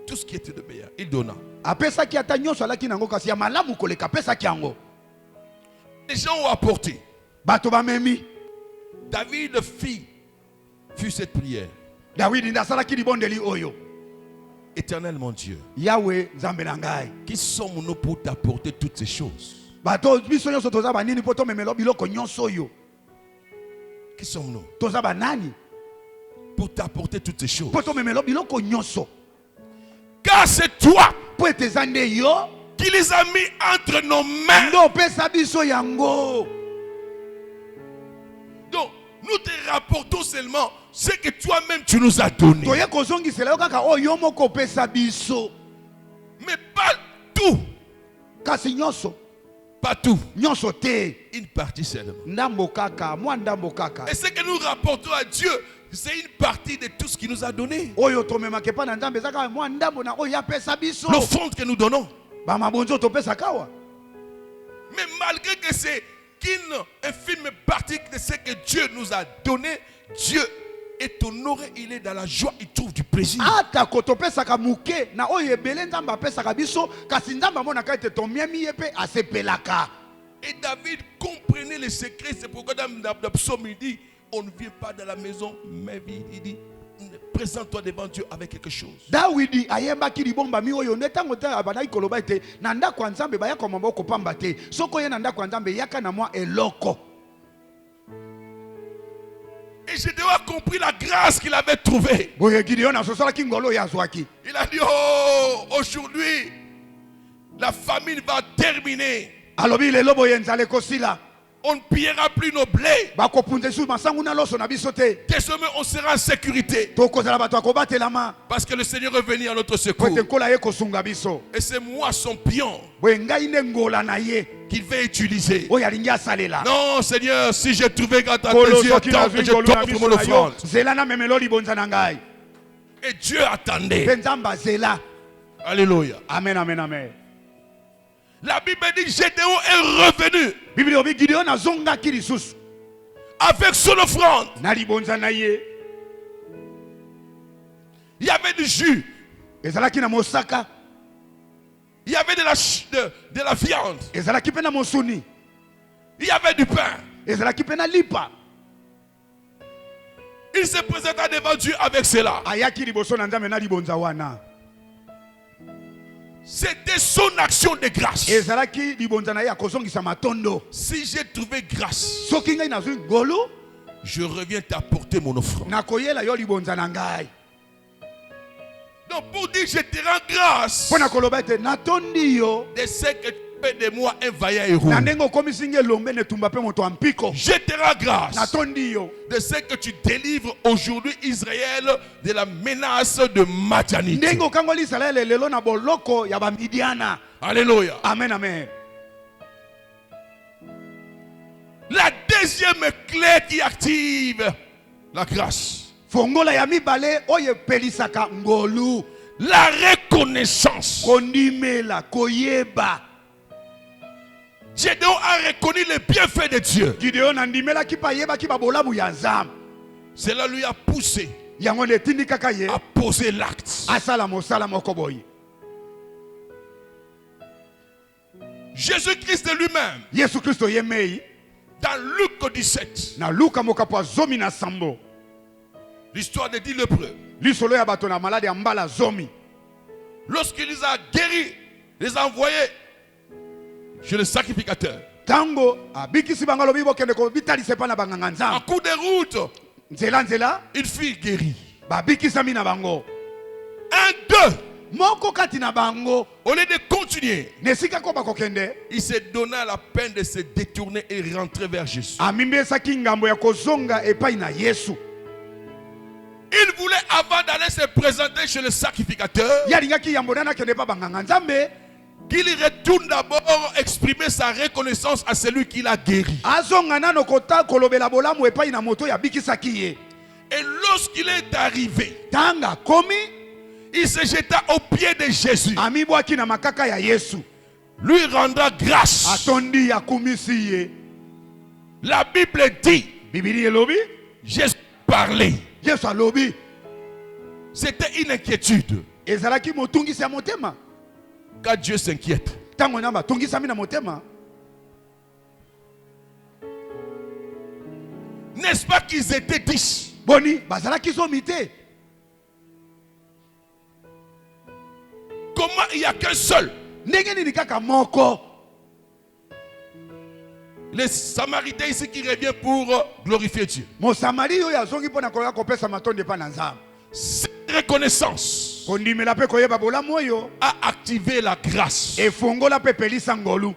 Tout ce qui était de meilleur. Il donna.
Apesaki ata nyonso alaki nango kasi ya malamu koleka apesaki yango.
Les gens ont apporté.
Bato bamemi.
David fit cette prière.
Dawidi ndasalaki libondeli oyo.
Éternel mon Dieu,
Yahweh nzambe na ngai.
qui sommes-nous pour t'apporter toutes ces choses?
Bato biso nyonso toza banini po tomemela biloko nyonso oyo.
Qui sommes-nous
Toza banani
pour t'apporter toutes ces choses?
po tomemela biloko nyonso.
Car c'est toi
Po ete eza nde yo
qui les a mis entre nos mains.
ndo opesa biso yango.
Donc, nous te rapportons seulement ce que toi-même tu nous as donné.
Toye kozongisela yo kaka oyo moko opesa biso.
Mais pas tout.
Kasi nyonso.
Pas tout.
Nyonso te.
Une partie seulement.
Ndambo kaka, mwa ndambo kaka.
Et ce que nous rapportons à Dieu, c'est une partie de tout ce qu'il nous a donné.
Oyo tomemake pa na nzambe ezaka mwa ndambo na oyo apesa biso.
L'offrande que nous donnons.
Ba mabonzo topesa kawa.
Mais malgré que c'est qu'une infime partie de ce que Dieu nous a donné, Dieu est honoré, il est dans la joie, il trouve du plaisir.
Ata ko topesaka muke na oyo ebele nzambe apesaka biso kasi nzambe amonaka ete tomiemi ye mpe asepelaka.
Et David comprenait les secrets. C'est pourquoi dans le psaume il dit, on ne vient pas dans la maison, mais il dit, présente-toi devant Dieu avec quelque chose.
Dawidi ayembaki libomba mi oyo nde ntango te abandaki koloba ete na ndako ya nzambe bayaka maboko pamba te. Soko ye na ndako ya nzambe yaka na mwa eloko.
Et Gédéon a compris la grâce qu'il avait trouvée.
Boye Gideon asosalaki ngolo ya azwaki.
Il a dit, oh, aujourd'hui, la famine va terminer.
Alobi lelo boye nzala ekosila.
On ne pillera plus nos blés.
bakopunzesu masangu na loso na biso te.
Désormais, on sera en sécurité.
Tokozala bato akobatelama
Parce que le Seigneur est venu à notre secours.
kote nkola ye kosunga biso.
Et c'est moi, son pion,
Boye ngai nde ngola na ye
qu'il va utiliser.
oyo alingi asalela.
Non, Seigneur, si j'ai trouvé grâce à
Kolo
tes yeux,
soki
je
nazwi ngolu na
t'offre
biso
mon
na yo
offrande.
zela na memelo libonza na ngai.
Et Dieu attendait.
Mpe nzambe azela.
Alléluia.
Amen, amen, amen.
La Bible dit Gédéon est revenu
Biblia obi Gideon azongaki lisusu
avec son offrande.
na libonza na ye.
Il y avait du jus,
Ezalaki na mosaka,
il y avait de la viande,
ezalaki pe na mosuni,
il y avait du pain.
ezalaki pe na lipa.
Il se présenta devant Dieu avec cela.
Ayaki liboso na nzambe na libonza wana.
C'était son action de grâce.
Ezalaki libonza na ye akozongisa matondo.
Si j'ai trouvé grâce,
Soki ngai nazwi ngolu,
je reviens t'apporter mon offrande.
nakoyela yo libonza na ngai.
Donc pour dire je te rends grâce
Pona koloba ete natondi yo
de ce que tu fais de moi un vaillant héros.
na ndenge okomisi ngai elombe netumba pe moto ya mpiko.
Je te rends grâce
Natondi yo
de ce que tu délivres aujourd'hui Israël de la menace de Madianite.
ndenge okangoli Israele lelo na boloko ya bamidiana.
Alléluia.
Amen, amen.
La deuxième clé qui active la grâce,
Fongola ya mibale oyo epelisaka ngolu.
la reconnaissance.
Kondimela, koyeba.
Gédéon a reconnu les bienfaits de Dieu.
Gideon andimelaki pa yebaki ba bolamu ya nzambe.
Cela lui a poussé
Yango netindi kaka ye
à poser l'acte.
asala mosala moko boye.
Jésus-Christ lui-même,
Yesu Kristo ye mei
dans Luc 17,
na Luka mokapo zomi na sambo.
l'histoire des 10 lépreux,
Lisolo ya bato na malade ya mbala zomi.
lorsqu'il les a guéris, les a envoyés chez le sacrificateur.
Tango abikisi bangalo bibo kende ko bitalise pa na banganga
En
nzambe.
cours de route,
Nzela nzela
il fut guéri.
ba bikisami na bango.
Un, deux,
Moko kati na bango
au lieu de continuer,
nesika ko bakokende.
il s'est donné la peine de se détourner et rentrer vers Jésus.
Amimbesaki ngambo ya kozonga epai na Yesu.
Il voulait, avant d'aller se présenter chez le sacrificateur,
Yalingaki yambonana kende pa banganga nzambe.
qu'il retourne d'abord exprimer sa reconnaissance à celui qui l'a guéri.
Azonga nano kota kolobela bolamu epai na moto ya bikisaki ye.
Et lorsqu'il est arrivé,
Tanga komi
il se jeta aux pieds de Jésus,
amibwaki na makaka ya Yesu.
lui rendra grâce.
Atondi ya kumisi ye.
La Bible dit,
Bibili elobi
Jésus parlait.
Yesu alobi
C'était une inquiétude.
ezalaki motungisi ya motema.
Quand Dieu s'inquiète,
Tango namba tungisami na motema.
n'est-ce pas qu'ils étaient 10?
Boni bazalaki zomi te.
Comment il n'y a qu'un seul?
Ndenge nini kaka moko.
Les Samaritains ici qui revient pour glorifier Dieu.
Mosamari oyo azongi mpona koya kopesa matondo epai na nzambe.
Cette reconnaissance
Kondimela pe koyeba bolamu oyo
a activé la grâce.
efongola pe pelisa ngolu.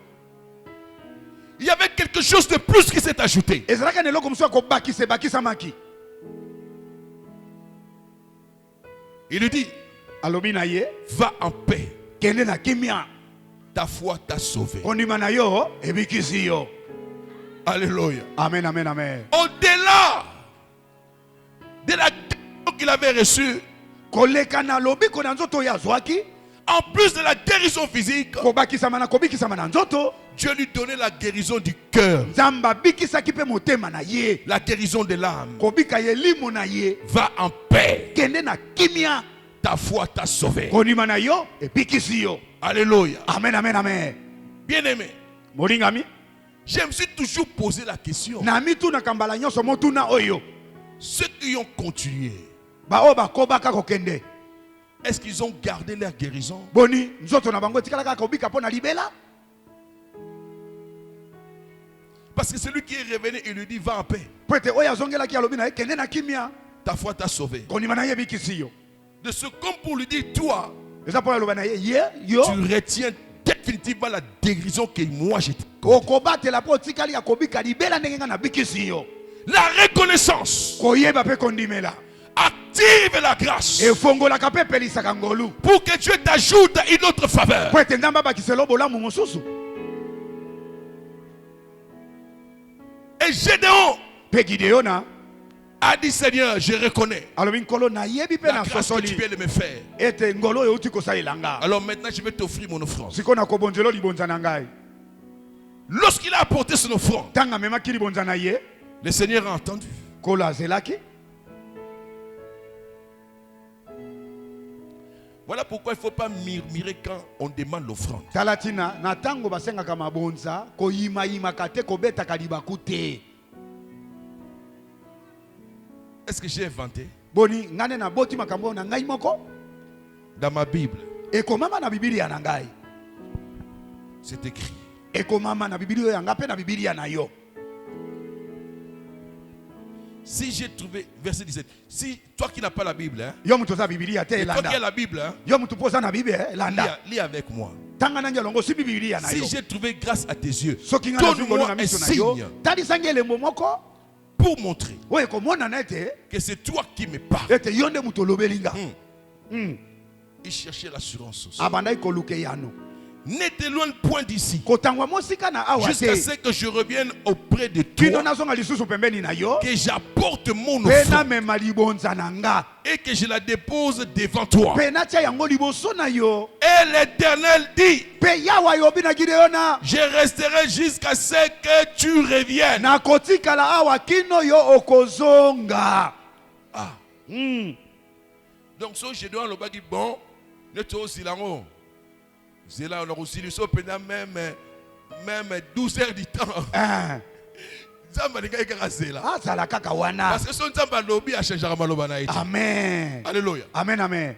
Il y avait quelque chose de plus qui s'est ajouté.
Ezalaka na eloko mosusu ya kobakisa ebakisamaki.
Il lui dit,
Alobi na ye
va en paix.
kende na kimia.
Ta foi t'a sauvé.
Kondima na yo ebikisi yo.
Alléluia.
Amen, amen, amen.
Au-delà de la guérison qu'il avait reçue,
Koleka na lobiko na nzoto ya zwaki.
en plus de la guérison physique,
Kobakisama na kobikisama na nzoto.
Dieu lui donnait la guérison du cœur,
Nzamba bikisaki pe motema na ye.
la guérison de l'âme.
Kobika ye limo na ye.
Va en paix.
Kende na kimia.
Ta foi t'a sauvé.
Kondima na yo ebikisi yo.
Alléluia.
Amen, amen, amen.
Bien-aimé,
Molingami.
je me suis toujours posé la question.
Na mitu na kambala nyonso motuna oyo.
Ceux qui ont continué,
Ba o bakobaka kokende.
est-ce qu'ils ont gardé leur guérison?
Boni nzoto na bango etikala kaka kobika pona libela.
Parce que celui qui est revenu, il lui dit, va en paix.
Pwete oyo azongelaki alobi na ye kende na kimia.
Ta foi t'a sauvé.
Kondima na ye ebikisi yo.
De ce comme pour lui dire, toi,
Eza pona aloba na ye ye yo.
tu retiens dès définitivement la dérision que moi j'étais.
okobatela po tikali ya kobika libela ndenge nga na bikisi yo.
La reconnaissance
Koyeba pe kondimela
active la grâce
efongolaka pe pelisaka ngolu
pour que Dieu t'ajoute une autre faveur.
po ete nzambe abakisela bolamu mosusu.
Et Gédéon
Pe Gideona
a dit, Seigneur, je reconnais
alobi nkolo nayebi pe
la
na
grâce que tu
sosoli
viens de me faire.
ete ngolo oyo uti kosalela nga.
Alors maintenant, je vais t'offrir mon offrande.
Siko na kobonzela libonza na ngai.
Lorsqu'il a apporté son offrande,
Tanga memaki libonza na ye,
le Seigneur a entendu.
kolo azelaki.
Voilà pourquoi il ne faut pas murmurer quand on demande l'offrande.
Talatina na tango basengaka mabonza koyimayimaka te kobetaka libaku te.
Est-ce que j'ai inventé?
Boni ngane na boti makambo na ngai moko
Dans ma Bible,
ekomama na bibilia na ngai,
c'est écrit.
ekomama na bibilia ya nga pe na bibilia na yo.
Si j'ai trouvé, verset 17, si toi qui n'as pas la Bible, hein,
Yo mutu za bibilia te
et toi qui as
landa.
la Bible, hein,
Yo mutu poza na bibe landa.
lis avec moi.
Tanga nange longo si bibilia na
Si
yo.
j'ai trouvé grâce à tes yeux,
Soki nga na zungolo
donne-moi
na
un
miso na yo.
signe
Tali sangele momoko.
pour montrer
Oye komona na ete
que c'est toi qui me parles.
ete yo nde mutu lobelinga.
Il cherchait l'assurance aussi.
Abandai koluke yano.
Ne t'éloigne point d'ici,
Kotangwa mosika na awa
jusqu'à
te.
ce que je revienne auprès de
Kino
toi,
nazonga lisusu pembeni na yo.
que j'apporte mon
Pena
offrande
mema libonza na nga.
et que je la dépose devant toi.
Pena tia yango liboso na yo.
Et l'Éternel dit,
Pe yawa yobi na Gideona.
je resterai jusqu'à ce que tu reviennes.
Na kotikala awa kino yo okozonga.
Ah. Donc, ce je dois le bas dit, bon, ne te aussi là, c'est là, on a aussi le saut pendant même 12 heures du temps. Zamba ni kaka là.
Ah, ça la kaka wana.
Parce que son Zamba lobby a changé maloba na iti.
Amen.
Alléluia.
Amen, amen.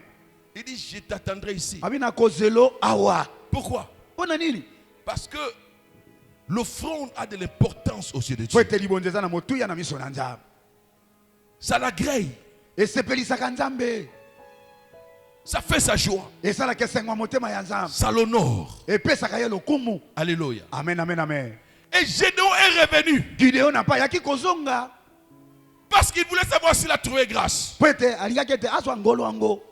Il dit, je t'attendrai ici.
Abina kozelo awa.
Pourquoi?
Pona nini?
Parce que l'offrande a de l'importance aux yeux de Dieu.
Pwete libonzeza na motuya na miso na nzambe.
Ça l'agrée.
Esepelisaka nzambe.
Ça fait sa joie.
Esalaka esengo motema ya nzambe.
Ça l'honore.
Epesaka ye lokumu.
Alléluia.
Amen, amen, amen.
Et Gédéon est revenu.
Gideon n'a pas yaki kozonga.
Parce qu'il voulait savoir s'il a trouvé grâce.
Pwete alingaki ete aswa ngolo ango.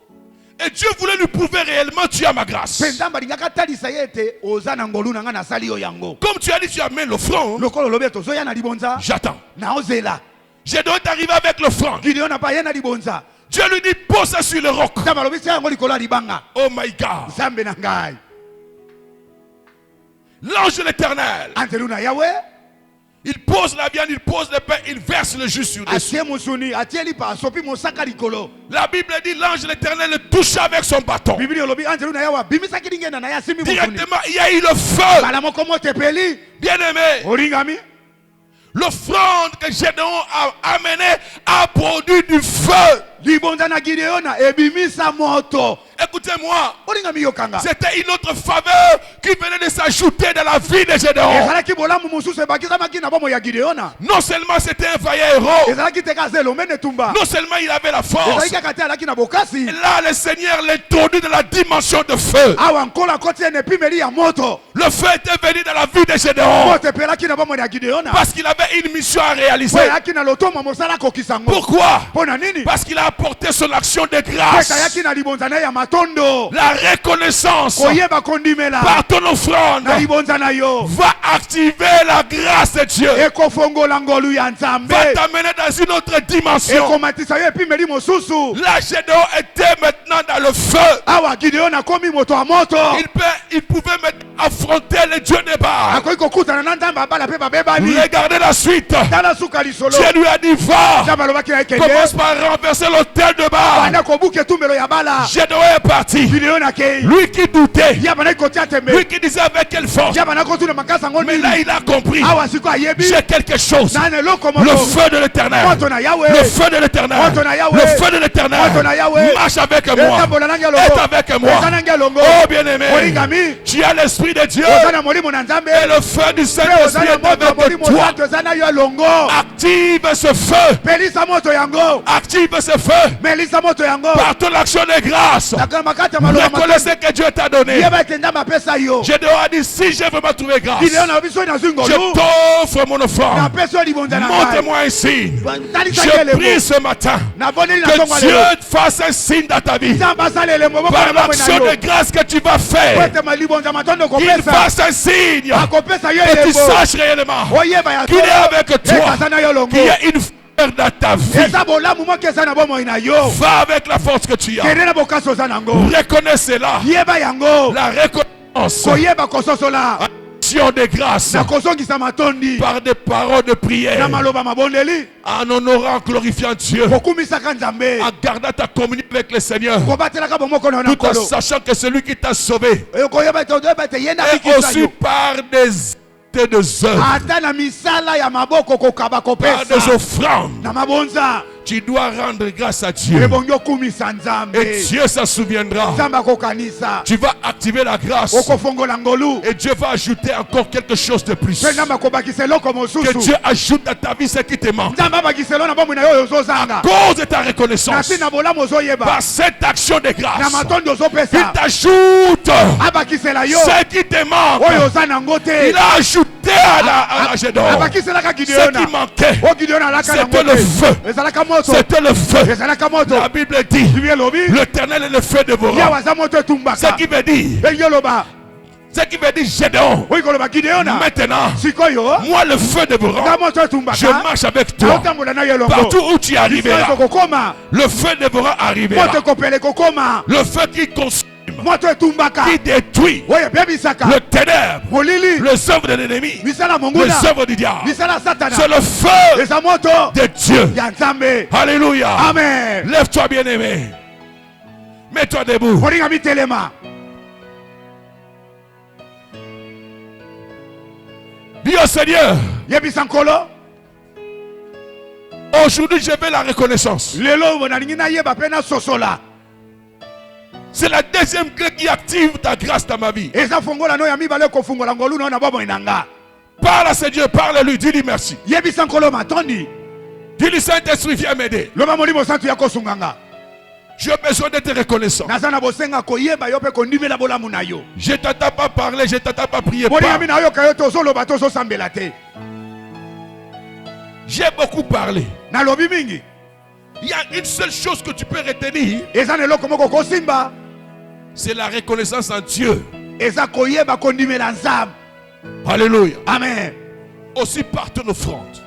Et Dieu voulait lui prouver réellement tu as ma grâce.
Pe nzambe alingaka talisa ye ete oza na ngolu na nga nasali yo yango.
Comme tu as dit, tu amènes l'offrande.
Lokolo lobe tozoya na libonza.
J'attends.
Na ozela.
Gédéon est arrivé avec l'offrande.
Gideon n'a pas ye na libonza.
Dieu lui dit, pose ça sur le roc.
Nzambe alobi tia yango likolo ya libanga.
Oh my God.
Nzambe na ngai.
L'ange de l'Éternel,
Antelu na Yahweh.
il pose la viande, il pose le pain, il verse le jus sur dessus.
Atie musuni, atie lipa, sopi mosaka likolo.
La Bible dit, l'ange de l'Éternel le toucha avec son bâton.
Biblia lobi Antelu na Yahweh. Bimisa kidinge na ya simi musuni.
Directement, il y a eu le feu.
Bala moko mote peli.
Bien aimé,
Oringami.
l'offrande que Gédéon a amenée a produit du feu.
Libonza na Gideona ebimisa moto.
Écoutez-moi,
Oringami yokanga.
c'était une autre faveur qui venait de s'ajouter dans la vie de Gédéon.
Ezalaki bolamu mususu ebakisama na bomo ya Gideona.
Non seulement c'était un vaillant héros,
Ezalaki teka zelo mene tumba.
non seulement il avait la force,
Ezalaki kati alaki na bokasi.
là le Seigneur l'introduit dans la dimension de feu.
Awa nkola koti ene pimeli ya moto.
Le feu était venu dans la vie de Gédéon
Moto pelaki na bomo ya Gideona.
parce qu'il avait une mission à réaliser.
Pelaki na lotomo mosala kokisango.
Pourquoi?
Pona nini?
Parce qu'il a apporté son action de
Peka
grâce.
yaki na libonza na ya matondo.
La reconnaissance
Koyeba kondimela.
par ton offrande
Na libonza na yo.
va activer la grâce de Dieu.
Ekofongola ngolu ya nzambe.
Va t'amener dans une autre dimension.
Ekomatisa yo epimeli mosusu.
Là, Gédéon était maintenant dans le feu.
Awa Gideon akomi moto ya moto.
Il pouvait maintenant affronter le Dieu des Baal.
Akoki kokutana na nzambe abala pe babebani.
Regardez la suite.
Tala suka lisolo.
Dieu lui a dit, va.
Nzambe alobaki na ekende.
Commence par renverser l'autel de Baal.
Banda kobuke tumbelo ya bala.
Gédéon est parti.
Gideon akei.
Lui qui doutait,
Yaba na kotia tembe.
lui qui disait avec quelle force.
Yaba na kotuna makasa ngoni.
Mais là, il a compris.
Awa siko ayebi.
J'ai quelque chose.
Na ne loko
Le
moto.
feu de l'Éternel.
Moto na Yahweh.
Le feu de l'Éternel.
Moto na Yahweh.
Le feu de l'Éternel.
Moto na Yahweh.
Marche avec moi.
Etambola nanga longo.
Est avec moi.
Eza nanga longo.
Oh bien-aimé,
Olingami.
tu as l'Esprit de Dieu.
Oza na molimo na nzambe.
Et le feu du
Pe
Saint-Esprit
oza na
est
moto ya
avec
molimo
toi.
santo eza na yo longo.
Active ce feu.
Pelisa moto yango.
Active ce feu.
Melisa moto yango.
Par ton action de grâce.
Na
Reconnaissez que Dieu t'a donné. Gédéon a dit, si j'ai vraiment trouvé grâce, je t'offre mon offrande. Montre-moi un signe. Je prie ce matin que Dieu fasse un signe dans ta vie. Par l'action de grâce que tu vas faire, qu'il fasse un signe. Que tu saches réellement qu'il est avec toi, qu'il y a une fleur dans ta vie. Va avec la force que tu as. Reconnais cela. La reconnaissance. Action de grâce. Par des paroles de prière. En honorant, glorifiant Dieu. En gardant ta communion avec le Seigneur. Tout en sachant que celui qui t'a sauvé est aussi par des œuvres, par des offrandes. Tu dois rendre grâce à Dieu. Et Dieu s'en souviendra. Tu vas activer la grâce. Et Dieu va ajouter encore quelque chose de plus. Que Dieu ajoute à ta vie ce qui te manque. À cause de ta reconnaissance. Par cette action de grâce. Il t'ajoute ce qui te manque. Il a ajouté à Gédéon ce qui manquait. C'était le feu. C'était le feu. La Bible dit l'Éternel est le feu dévorant. Ce qui veut dire Gédéon. Maintenant, moi le feu dévorant, je marche avec toi. Partout où tu arriveras, le feu dévorant arrivera. Le feu qui consume, qui détruit le ténèbre, les œuvres de l'ennemi, les œuvres du diable. C'est le feu de Dieu. Alléluia.
Amen.
Lève-toi, bien-aimé. Mets-toi debout. Dis au Seigneur, aujourd'hui je veux la reconnaissance. C'est la deuxième clé qui active ta grâce dans ma vie. Parle à ce Dieu, parle-lui, dis-lui merci. Dis-lui, Saint-Esprit, viens m'aider. J'ai besoin d'être reconnaissant. Je ne t'entends pas parler, je ne t'entends pas prier. J'ai beaucoup parlé. Il y a une seule chose que tu peux retenir. C'est la reconnaissance en Dieu. Alléluia.
Amen.
Aussi par ton offrande.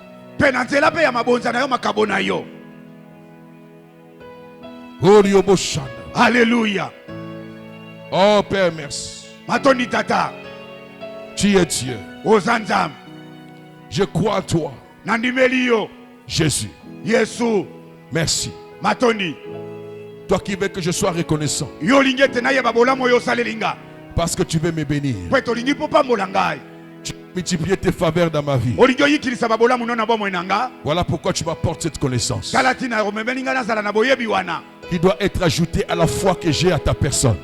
Alléluia.
Oh Père, merci. Tu es Dieu. Je crois en toi. Jésus. Merci. Toi qui veux que je sois reconnaissant. Parce que tu veux me bénir. Tu veux multiplier tes faveurs dans ma vie. Voilà pourquoi tu m'apportes cette connaissance. Qui doit être ajoutée à la foi que j'ai à ta personne.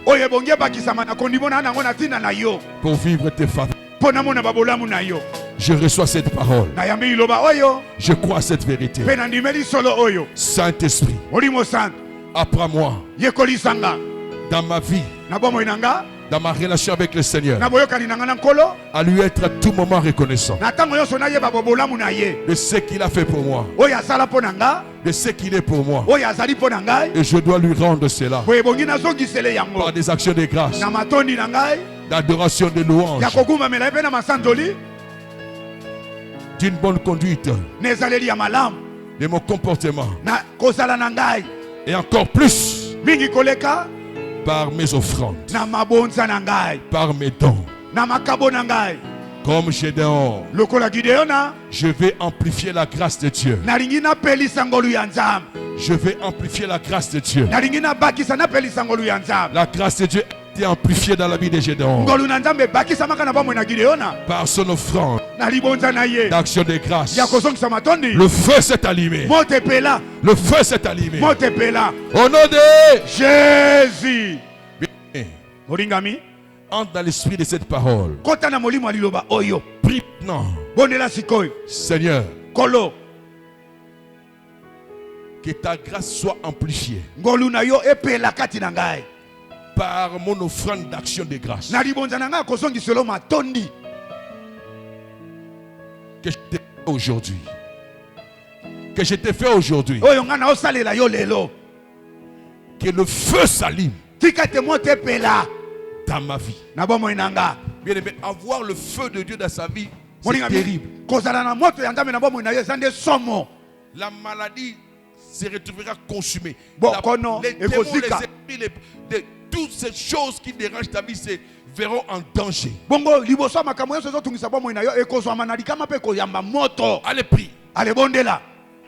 Pour vivre tes faveurs. Je reçois cette parole. Je crois à cette vérité. Saint-Esprit, apprends-moi dans ma vie, dans ma relation avec le Seigneur, à lui être à tout moment reconnaissant de ce qu'il a fait pour moi, de ce qu'il est pour moi. Et je dois lui rendre cela par des actions de grâce, d'adoration, de louange, d'une bonne conduite, de mon comportement, et encore plus par mes offrandes, par mes dons. Comme Gédéon, je vais amplifier la grâce de Dieu. Je vais amplifier la grâce de Dieu. La grâce de Dieu est amplifiée dans la vie de Gédéon par son offrande d'action de grâce. Le feu s'est allumé. Le feu s'est allumé. Au nom de
Jésus.
Bien. Entre dans l'esprit de cette parole. Prie maintenant. Seigneur, que ta grâce soit amplifiée par mon offrande d'action de grâce
na libonza na nga kozongiselo matondi
que je t'ai fait aujourd'hui. Que je t'ai fait aujourd'hui.
oyo nga na osalela yo lelo
Que le feu s'allume
tika te moto epela
dans ma vie.
na bomoi na nga
Bien aimé, avoir le feu de Dieu dans sa vie, c'est
moninga
terrible.
kozala na moto ya nzambe na bomoi na yo eza nde somo
La maladie se retrouvera consumée.
Bon, kono,
Les démons, les
ekozika.
esprits, toutes ces choses qui dérangent ta vie se verront en danger.
bongo liboso ya makambo nyonso ezotungisa bomoi na yo ekozwama na likama mpe ekoyamba moto
Allez, prie.
alebondela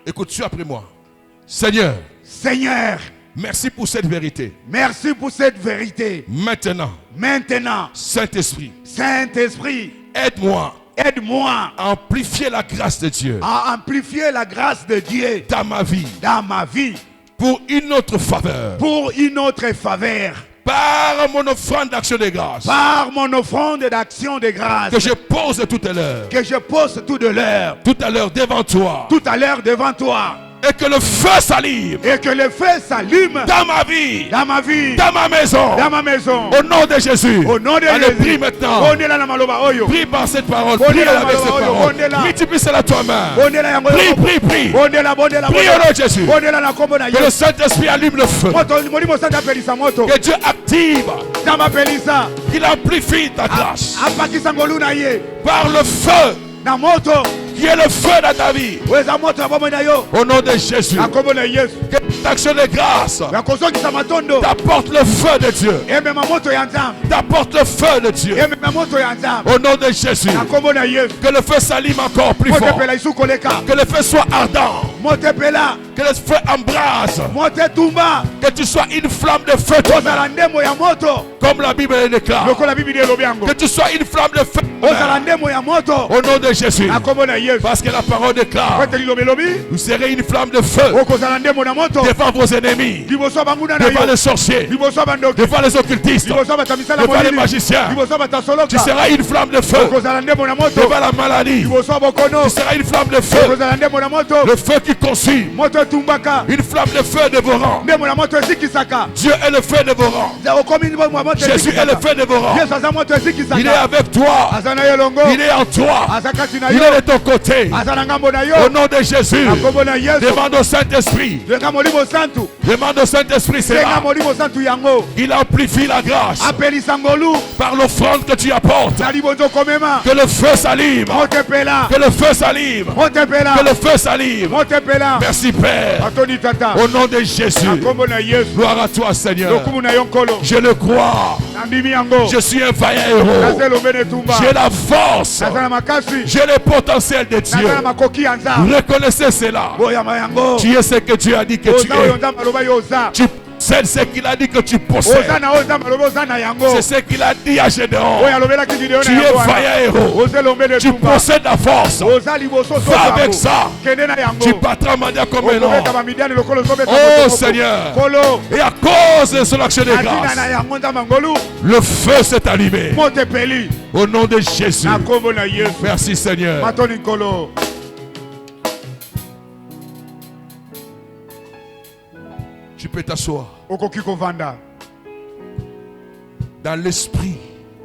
Écoute-tu après moi. Seigneur,
Seigneur,
merci pour cette vérité.
merci pour cette vérité.
Maintenant,
Maintenant,
Saint-Esprit,
Saint-Esprit,
aide-moi
aide-moi
à amplifier la grâce de Dieu
à amplifier la grâce de Dieu
dans ma vie
dans ma vie
pour une autre faveur.
pour une autre faveur.
Par mon offrande d'action de grâce
Par mon offrande d'action de grâce
que je pose tout à l'heure,
que je pose tout à l'heure
devant toi,
tout à l'heure devant toi,
et que le feu s'allume
et que le feu s'allume
dans ma vie,
dans ma vie,
dans ma maison,
dans ma maison.
au nom de Jésus.
Au nom de
Allez,
Jésus.
prie maintenant.
Bondela na maloba oyo.
Prie par cette parole.
Bondela
Prie avec
maloba
cette
oyo,
parole.
bondela.
Multiplie-la toi-même.
Bondela yango.
Prie, prie, prie.
Bondela, bondela,
Prie
bondela.
au nom de Jésus.
Bondela na kombo na
Que le
Yesu.
Saint-Esprit allume le feu.
Moto molimo santa pelisa moto.
Que Dieu active,
Tamba pelisa.
qu'il amplifie ta grâce.
Apakisa ngolu na ye.
Par le feu
Na moto.
qui est le feu dans ta vie.
Weza moto abomo na yo.
Au nom de Jésus.
Na kombo na Yesu.
Que cette action de grâce
Ya kozokisa matondo.
t'apporte le feu de Dieu.
Eme ma moto ya nzambe.
T'apporte le feu de Dieu.
Eme ma moto ya nzambe.
Au nom de Jésus.
Na kombo na Yesu.
Que le feu s'allume encore plus
Moto
fort.
pela isu koleka.
Que le feu soit ardent.
Moto pela.
Que le feu embrase.
Moto tumba.
Que tu sois une flamme de feu.
Ozala ndemo ya moto.
Comme la Bible le déclare.
Lokola Biblia elobi yango.
Que tu sois une flamme de feu.
Ozala ndemo ya moto.
Au nom de Jésus.
Na kombo na Yesu.
Parce que la parole déclare.
Kwete lilobi lobi.
Vous serez une flamme de feu.
Okozala ndemo na moto.
Devant vos ennemis.
Liboso banguna na
Devant
yo.
les sorciers.
Liboso bandoki.
Devant les occultistes.
Liboso batamisala
Devant les
molili.
magiciens.
Liboso batasoloka.
Tu seras une flamme de feu.
Okozala ndemo na moto.
Devant la maladie.
Liboso bokono.
Tu seras une flamme de feu.
Okozala ndemo na moto.
Le feu qui consume.
Moto tumbaka.
Une flamme de feu dévorant.
Ndemo na moto esikisaka.
Dieu est le feu dévorant.
Okomi ndemo na moto
Jésus est le feu dévorant.
Yesu aza moto esikisaka.
Il est avec toi.
Aza na yo longo.
Il est en toi.
Aza kati na
Il
yo.
est de ton côté.
Aza na ngambo na yo.
Au nom de Jésus.
Na kombo na Yesu.
Demande au Saint-Esprit.
Lenga molimo santu.
Demande au Saint-Esprit
Lenga
cela.
molimo santu yango.
Il amplifie la grâce
Apelisa ngolu.
par l'offrande que tu apportes.
Na libonzo komema.
Que le feu s'allume.
Moto pela.
Que le feu s'allume.
Moto pela.
Que le feu s'allume.
Moto pela.
Merci Père.
Atoni tata.
Au nom de Jésus.
Na kombo na Yesu.
Gloire à toi Seigneur.
Lokumu na yo nkolo.
Je le crois.
Nandimi yango.
Je suis un vaillant héros.
Naza elombe tumba.
J'ai la force.
Naza na makasi.
J'ai le potentiel de Dieu.
Naza na makoki ya nzambe.
Reconnaissez cela.
Boyama yango.
Tu es ce que Dieu a dit que tu
Oza oyo
es.
nzambe aloba yo oza.
Tu possèdes ce qu'il a dit que tu possèdes.
Oza na oyo nzambe aloba oza na yango.
C'est ce qu'il a dit à Gédéon.
Oyo alobelaki Gideon
Tu
na
es
yango wana.
vaillant héros.
Oza elombe
Tu
tumba.
possèdes la force.
Oza liboso so
Va avec ça.
Kende na yango.
Tu battras Mandia comme un homme.
Okobeta bamidiani lokolo ozobeta
Oh
motoko.
Seigneur.
Kolo.
Et à cause de son action de
Atina na
grâce,
yango nzambe ngolu.
le feu s'est allumé.
Moto peli.
Au nom de Jésus.
Na kombo na Yesu.
Merci Seigneur.
Matoni nkolo.
Tu peux t'asseoir
Okoki kovanda.
dans l'esprit.